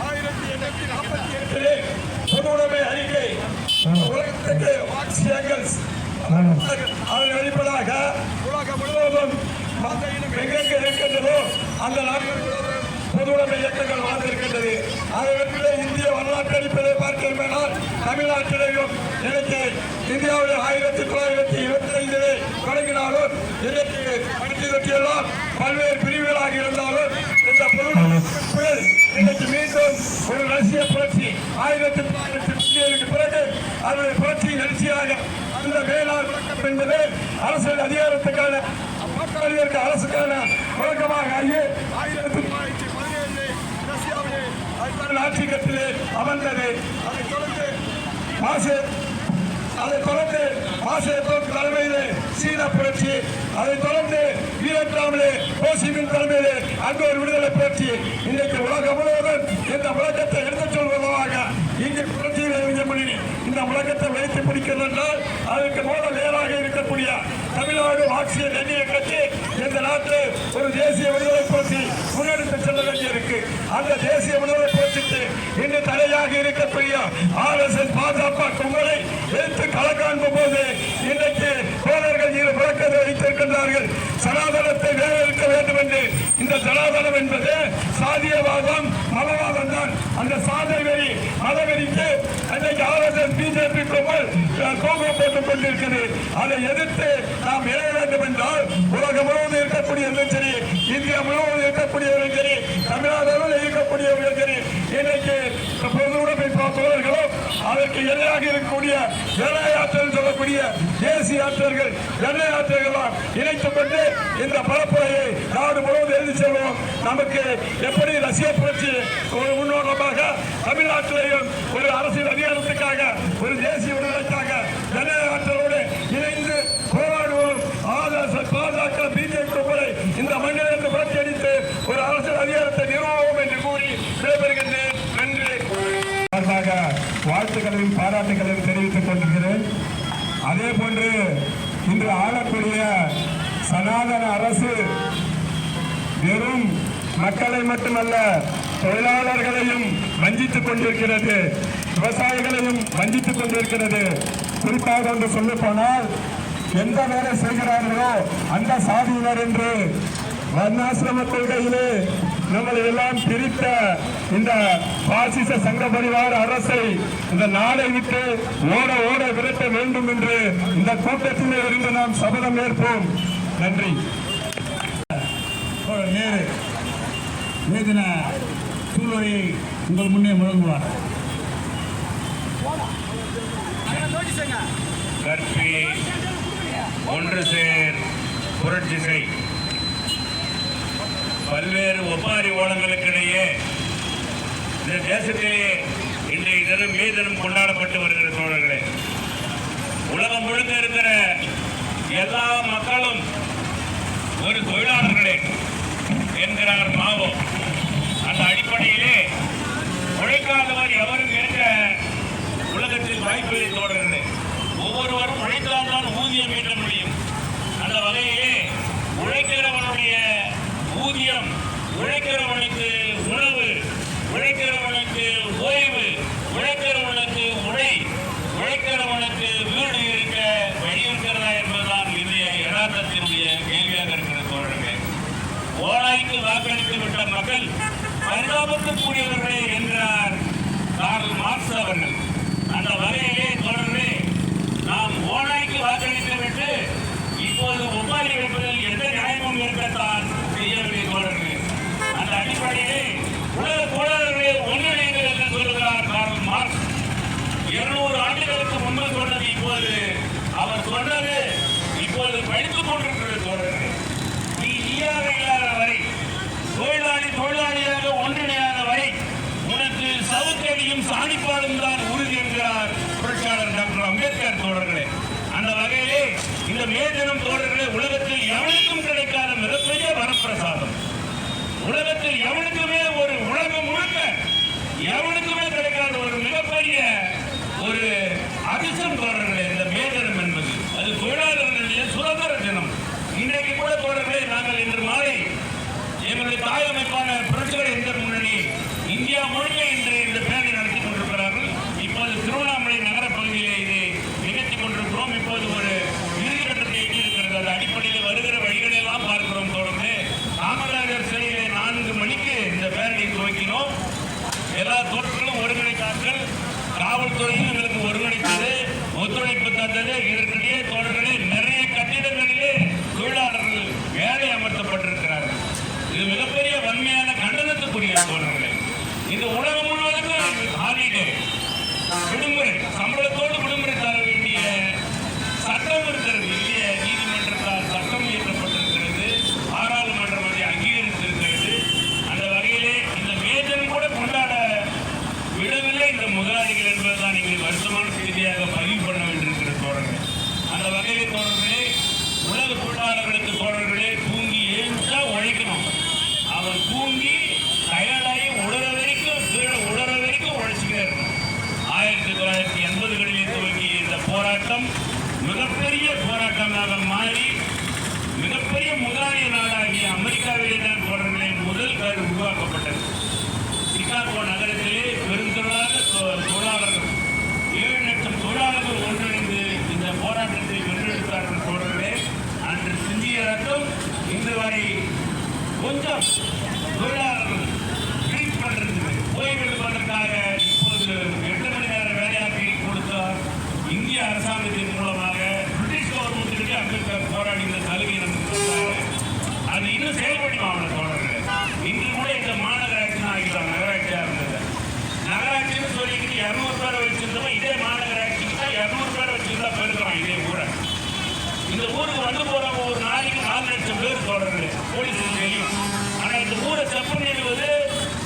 1848 பொதுவுடைமை அறிக்கை உலகத்துக்கு அதன் அடிப்படையாக உலகம் முழுவதும் மத இனம் எங்கெங்கே இருக்கின்றதோ அந்த நாடுகள் பொதுவுடைமை இயக்கங்கள் வாழ்ந்திருக்கின்றது. அதற்கு இந்திய வரலாற்று அடிப்படையை பார்க்கிறோம். தமிழ்நாட்டிலேயும் எனக்கு இந்தியாவில் 1925 தொடங்கினாலும் இன்றைக்கு படித்தெல்லாம் பல்வேறு பிரிவுகளாக இருந்தாலும் இந்த பொதுவுடைமை இன்னைக்கு மீண்டும் ஒரு ரஷ்ய புரட்சி 1917 பிறகு அதனுடைய புரட்சி எழுச்சியாக அந்த வேளாண் என்பது அரசியல் அதிகாரத்துக்கான அரசுக்கான வழக்கமாக 1917 ரஷ்யாவிலே ஆட்சி கட்டிலே அமர்ந்தது. அதைத் தொடர்ந்து மாசேத்தோக் தலைமையிலே சீன புரட்சி, அதைத் தொடர்ந்து வியட்நாமிலே ஹோசிமின் தலைமையிலே அங்கு ஒரு விடுதலை புரட்சி. இன்றைக்கு உலகம் முழுவதும் இந்த முழக்கத்தை எடுத்துச் சொல்வதாக இங்கு புரட்சியில் இளைஞர் முன்னணி இந்த முழக்கத்தை வைத்து பிடிக்கிறது என்றால் அதற்கு மூலம் நேராக இருக்கக்கூடிய தமிழ்நாடு மார்க்சிய லெனின் கட்சி இந்த நாட்டில் ஒரு தேசிய விடுதலை புரட்சி முன்னெடுத்து செல்ல வேண்டியிருக்கு. அந்த தேசிய விடுதலை புரட்சிக்கு இன்று தடையாக இருக்கக்கூடிய RSS பாஜக கும்பலை எடுத்து களக்காண்பும் போது இன்றைக்கு தோழர்கள் இரு முழக்கத்தை வைத்திருக்கின்றார்கள். சனாதனத்தை வேலையிருக்க வேண்டும் என்று. இந்த சனாதனம் என்பது சாதியவாதம், மதவாதம் தான். அந்த சாதி வெறி மதவெறிக்கு அன்றைக்கு RSS பிஜேபி கும்பல் கோபம் போட்டுக் கொண்டிருக்கிறது. அதை எதிர்த்து நாம் இணைய வேண்டும் என்றால் உலகம் முழுவதும் இருக்கக்கூடிய சரி, இந்தியா முழுவதும் இருக்கக்கூடியவர்களும் சரி, தமிழ்நாடு இருக்கக்கூடியவர்களும் சரி, இன்னைக்கு பொது உடைமை தோழர்களும் அதற்கு எதிராக இருக்கக்கூடிய எண்ணெய் ஆற்றல் சொல்லக்கூடிய தேசிய ஆற்றல்கள் எண்ணெய் ஆற்றல்களால் இணைத்துக் கொண்டு இந்த பரப்புரையை நாடு முழுவதும் எழுதி செல்வோம். நமக்கு எப்படி ரஷ்ய புரட்சி ஒரு முன்னோட்டமாக தமிழ்நாட்டிலேயும் ஒரு அரசியல் அதிகாரத்துக்காக ஒரு தேசிய விடுதலைக்காக எண்ணெய் ஆற்றலோடு இணைந்து போராடுவோம். பாஜக பிஜேபி முறை இந்த மண்ணிலிருந்து புரட்சி அடித்து ஒரு அரசியல் அதிகாரத்தை நிறுவுவோம் என்று கூறி விடைபெறுகின்றேன். நன்றி. வாழ்த்துக்களையும் பாராட்டுகளையும் தெரிவித்துக் கொண்டிருக்கிறேன். அதே போன்று இன்று ஆளக்கூடிய சனாதன அரசு வெறும் மக்களை மட்டுமல்ல தொழிலாளர்களையும் வஞ்சித்துக் கொண்டிருக்கிறது, விவசாயிகளையும் வஞ்சித்துக் கொண்டிருக்கிறது. குறிப்பாக ஒன்று சொல்ல போனால் எந்த வேலை செய்கிறார்களோ அந்த சாதியினர் என்று வர்ணாசிரம கொள்கையிலே நம்மளை எல்லாம் பிரித்த இந்த பாசிச சங்க பரிவார அரசை இந்த நாளை விட்டு ஓட ஓட விரட்ட வேண்டும் என்று இந்த கூட்டத்திலே இருந்து நாம் சபதம் ஏற்போம். நன்றி. வேதன சூழ்நிலையை உங்கள் முன்னே முழங்குவார். கற்பி ஒன்று சேர் புரட்சி செய். பல்வேறு ஒப்பாரி ஓலங்களுக்கிடையே இந்த தேசத்திலே இன்றைய தினம் மே தினம் கொண்டாடப்பட்டு வருகிற தோழர்களே, உலகம் முழுக்க இருக்கிற எல்லா மக்களும் ஒரு தொழிலாளர்களே என்கிறார் மாவோ. அந்த அடிப்படையிலே உழைக்காதவர் எவரும் இருக்க உலகத்தில் வாய்ப்பில்லை தோழர்களே. ஒவ்வொருவரும் உழைத்தால்தான் ஊதியம் ஈட்ட முடியும். அந்த வகையிலே உழைக்கிறவனுடைய ஊதியம், உழைக்கிறவனுக்கு உணவு, உழைக்கிறவனுக்கு ஓய்வு, உழைக்கிறவனுக்கு உடை, உழைக்கிறவனுக்கு வீடு இருக்க வழி இருக்கிறதா என்பதுதான் இன்றைய யதார்த்தத்தினுடைய கேள்வியாக இருக்கிற தோழர்களே. ஓனாய்க்கு வாக்களித்து விட்ட மக்கள் பரிதாபத்துக்குரியவர்களே என்றார் கார்ல் மார்க்ஸ் அவர்கள். அந்த வகையிலே தோழர்களே, நாம் ஓனாய்க்கு வாக்களித்து விட்டு இப்போது ஒப்பாரி வைப்பதில் எந்த நியாயமும் இருக்கத்தான் செய்யவில்லை தோழர்களே. அந்த அடிப்படையிலே உலக தோழர்களே ஒன்றிணைங்கள் என்று சொல்கிறார் கார்ல் மார்க்ஸ். 200 ஆண்டுகளுக்கு முன்பு சொன்னது இப்போது அவர் சொன்னது இப்போது படித்துக் கொண்டிருக்கிறது தோழர்களே. நீ நீயாக இல்லாத வரை, தொழிலாளியாக ஒன்றிணையாத வரை உனக்கு சவுக்கடியும் சாணிப்பாடும் தான் உறுதி என்கிறார் புரட்சியாளர் டாக்டர் அம்பேத்கர் தோழர்களே. அந்த வகையிலே இந்த மே தினம் தோழர்களே உலகத்தில் எவனுக்கும் கிடைக்காத மிகப்பெரிய வரப்பிரசாதம். உலகத்தில் எவனுக்குமே ஒரு உலகம் முழுக்க எவனுக்குமே கிடைக்காத ஒரு மிகப்பெரிய ஒரு அதிர்ஷ்டம் தோழர்களே இந்த மே தினம் என்பது. அது தொழிலாளர்களுடைய சுதந்திர தினம். இன்றைக்கு கூட தோழர்களே, நாங்கள் இன்று மாலை எங்களுடைய தாய் அமைப்பான புரட்சிகர இந்தியர் முன்னணி இந்தியா முழுக்க இன்று இந்த பேரணி நடத்தி கொண்டிருக்கிறார்கள். இப்போது திருவண்ணாமலை நகர பகுதியிலே இதை நிகழ்த்தி கொண்டிருக்கிறோம். இப்போது ஒரு இறுதி கட்டத்தை எட்டியிருக்கிறது. அது அடிப்படையில் வருகிற வழிகளை எல்லாம் பார்க்கிறோம் தோழர்களே. காமராஜர் சிலையிலே 4 மணிக்கு இந்த பேரணியை துவக்கினோம். எல்லா தோற்றங்களும் ஒருங்கிணைத்தார்கள். காவல்துறையும் எங்களுக்கு ஒருங்கிணைத்தது, ஒத்துழைப்பு தந்தது. இதற்கிடையே தோழர்களே நிறைய கட்டிடங்களிலே தொழிலாளர்கள் வேலை அமர்த்தப்பட்டிருக்கிறார்கள். இது மிகப்பெரிய வன்மையான கண்டனத்துக்குரிய தோழர்களே. இந்த உலகம் முழுவதுக்கும் ஹாலிடே, விடுமுறை, சம்பளத்தோடு விடுமுறை தர வேண்டிய சட்டம் இருக்கிறது. இந்திய நீதிமன்றத்தால் சட்டம் இயற்றப்பட்டிருக்கிறது. பாராளுமன்றம் அதை அங்கீகரித்திருக்கிறது. அந்த வகையிலே இந்த மேஜன் கூட கொண்டாட விடவில்லை இந்த முதலாளிகள் என்பதுதான் இங்கே வருத்தமான செய்தியாக பதிவு பண்ண வேண்டியிருக்கிற தோழர்களே. அந்த வகையிலே தோழர்களே, உலக தொழிலாளர்களுக்கு தோழர்களே தூங்கி ஏஞ்சா உழைக்கணும். அவன் தூங்கி டயர்டாகி உடற வரைக்கும் கீழே உடற வரைக்கும் உழைச்சிக்கிட்டே இருக்கணும். 1980களிலே துவங்கிய இந்த போராட்டம் மிகப்பெரிய போராட்டமாக மாறி மிகப்பெரிய முதலாளிய நாடாகிய அமெரிக்காவிலே தான் தோழர்களே முதல் கரு உருவாக்கப்பட்டது. சிகாகோ நகரத்திலே பெருந்திரளாக தொழிலாளர்கள் 7 லட்சம் தொழிலாளர்கள் ஒன்றிணைந்து இந்த போராட்டத்தை வென்றெடுத்தார்கள் தோழர்களே. அன்று சிந்திய ரத்தம் இன்று வரை கொஞ்சம் தொழிலாளர்கள் ட்ரீட் பண்றது ஓய்வெடுப்பதற்காக இப்போது 8 மணி நேர வேலையாக்கி கொடுத்தார் இந்திய அரசாங்கத்தின் மூலமாக. பிரிட்டிஷ் கவர்மெண்ட்டுக்கு அம்பேத்கர் போராடி இந்த சலுகை நமக்கு கொடுத்தாரு. அது இன்னும் செயல்படுமா அவனை தோழர்களே. வந்து போறவங்க ஒரு நாளைக்கு 4 லட்சம் பேர் தோழர்களே போலீஸுக்கு தெரியும். ஆனா இந்த ஊரை செப்பனிடுவது,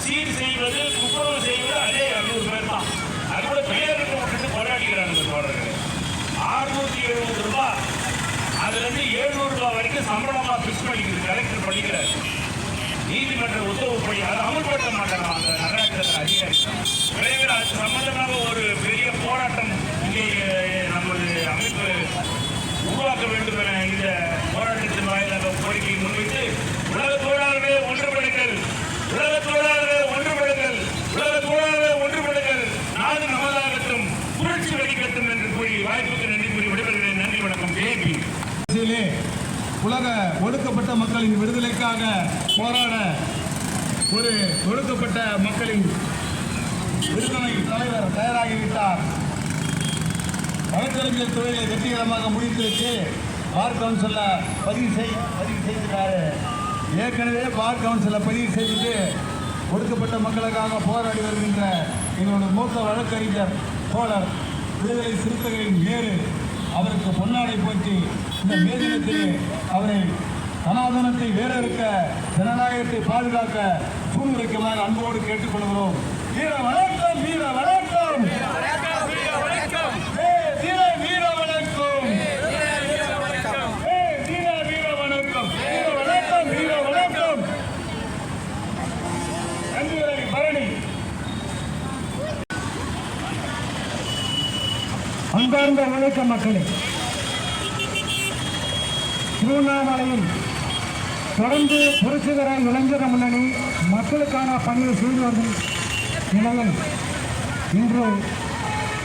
சீர் செய்வது, துப்புரவு செய்வது அதே 200 பேர் தான். அது கூட பெயருக்கு விட்டுட்டு போராடிக்கிறாங்க தோழர்களே. 670 ரூபாய், அதுல இருந்து 700 ரூபாய் வரைக்கும் சம்பளமா பிக்ஸ் பண்ணிக்கிறது கலெக்டர் பண்ணிக்கிறார். நீதிமன்ற உத்தரவுப்படி அதை அமல்படுத்த மாட்டாங்க அந்த நகராட்சி அதிகாரி. விரைவில் அது சம்பந்தமாக ஒரு பெரிய போராட்டம் இங்கே நமது அமைப்பு உருவாக்க வேண்டும் என இந்த போராட்டத்தின் வாயிலாக கோரிக்கை முன்வைத்து உலக தொழிலாளர்களே ஒன்றுபடுங்கள், உலக தொழிலாளர்களே ஒன்றுபடுங்கள், உலக தொழிலாளர்களே ஒன்றுபடுங்கள், நாடு நமதாகட்டும், புரட்சி வெடிக்கட்டும் என்று கூறி வாய்ப்புக்கு நன்றி கூறி விடைபெறுகிறேன். நன்றி, வணக்கம். ஜேபி. உலக ஒடுக்கப்பட்ட மக்களின் விடுதலைக்காக போராட ஒரு ஒடுக்கப்பட்ட மக்களின் விடுதலை தலைவர் தயாராகிவிட்டார். வழக்கறிஞர் தொழிலை வெற்றிகரமாக முடித்துவிட்டு பார் கவுன்சிலில் பதிவு செய்திருக்காரு. ஏற்கனவே பார் கவுன்சிலில் பதிவு செய்துட்டு ஒடுக்கப்பட்ட மக்களுக்காக போராடி வருகின்ற எங்களோட மூத்த வழக்கறிஞர் தோழர் விடுதலை சிறுத்தைகளின் மேறு அவருக்கு பொன்னாடை போற்றி இந்த மே தினத்திலே அவரை சனாதனத்தை வேறறுக்க, ஜனநாயகத்தை பாதுகாக்க சூழ்நிலைக்குமாறு அன்போடு கேட்டுக்கொள்கிறோம். வீர வணக்கம், வீர வணக்கம், வீர வணக்கம், வீர வணக்கம், வீர வீர வணக்கம், வீர வணக்கம். நன்றி பரணி. அன்பார்ந்த உழைக்க மக்களே, திருவண்ணாமலையில் தொடர்ந்து புரட்சிகர இளைஞர் முன்னணி மக்களுக்கான பணியை செய்து வரும் நிலையில் இன்று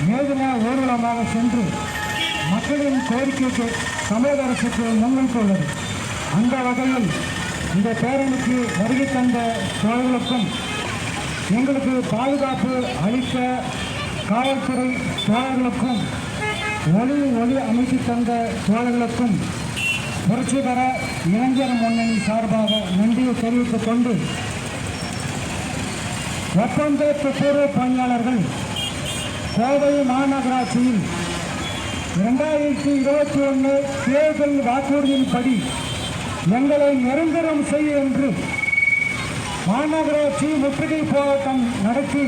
மேதின ஊர்வலமாக சென்று மக்களின் கோரிக்கைக்கு தமிழக அரசுக்கு முன்வைத்துள்ளது. அந்த வகையில் இந்த பேரணிக்கு வருகை தந்த தோழர்களுக்கும் எங்களுக்கு பாதுகாப்பு அளிக்க காவல்துறை தோழர்களுக்கும் ஒளி அமைத்து தந்த தோழர்களுக்கும் புரட்சிகர இளைஞர் முன்னணி சார்பாக நன்றியை தெரிவித்துக் கொண்டு ஒப்பந்த துப்புரவு பணியாளர்கள் கோவை மாநகராட்சியில் 2021 தேர்தல் வாக்குறுதியின்படி எங்களை நிரந்தரம் செய்ய என்று மாநகராட்சி முற்றுகை போராட்டம் நடத்தி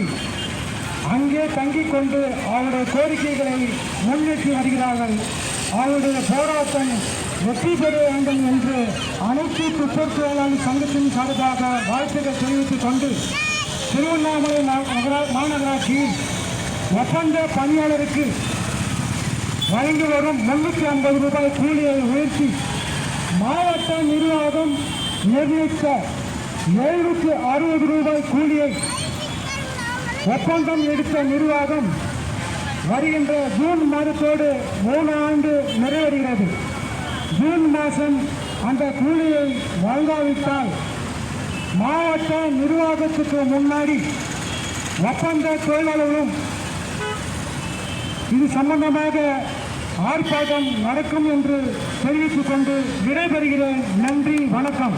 அங்கே தங்கிக் கொண்டு அவருடைய கோரிக்கைகளை முன்னேற்றி வருகிறார்கள். அவருடைய போராட்டம் வெற்றி பெற வேண்டும் என்று அனைத்து துப்புரவு தொழிலாளர் சங்கத்தின் சார்பாக வாழ்த்துக்கள் தெரிவித்துக் கொண்டு திருவண்ணாமலை மாநகராட்சியில் ஒப்பந்த பணியாளருக்கு வழங்கி வரும் 350 ரூபாய் கூலியை உயர்த்தி மாவட்ட நிர்வாகம் நிர்ணயித்த 760 ரூபாய் கூலியை ஒப்பந்தம் எடுத்த நிர்வாகம் வருகின்ற ஜூன் மாதத்தோடு 3 ஆண்டு நிறைவடைகிறது. ஜூன் மாதம் அந்த கூலியை வழங்காவிட்டால் மாவட்ட நிர்வாகத்துக்கு முன்னாடி ஒப்பந்த தொழிலாளர்களும் இது சம்பந்தமாக ஆர்ப்பாட்டம் நடக்கும் என்று தெரிவித்துக் கொண்டு விடைபெறுகிறேன். நன்றி, வணக்கம்.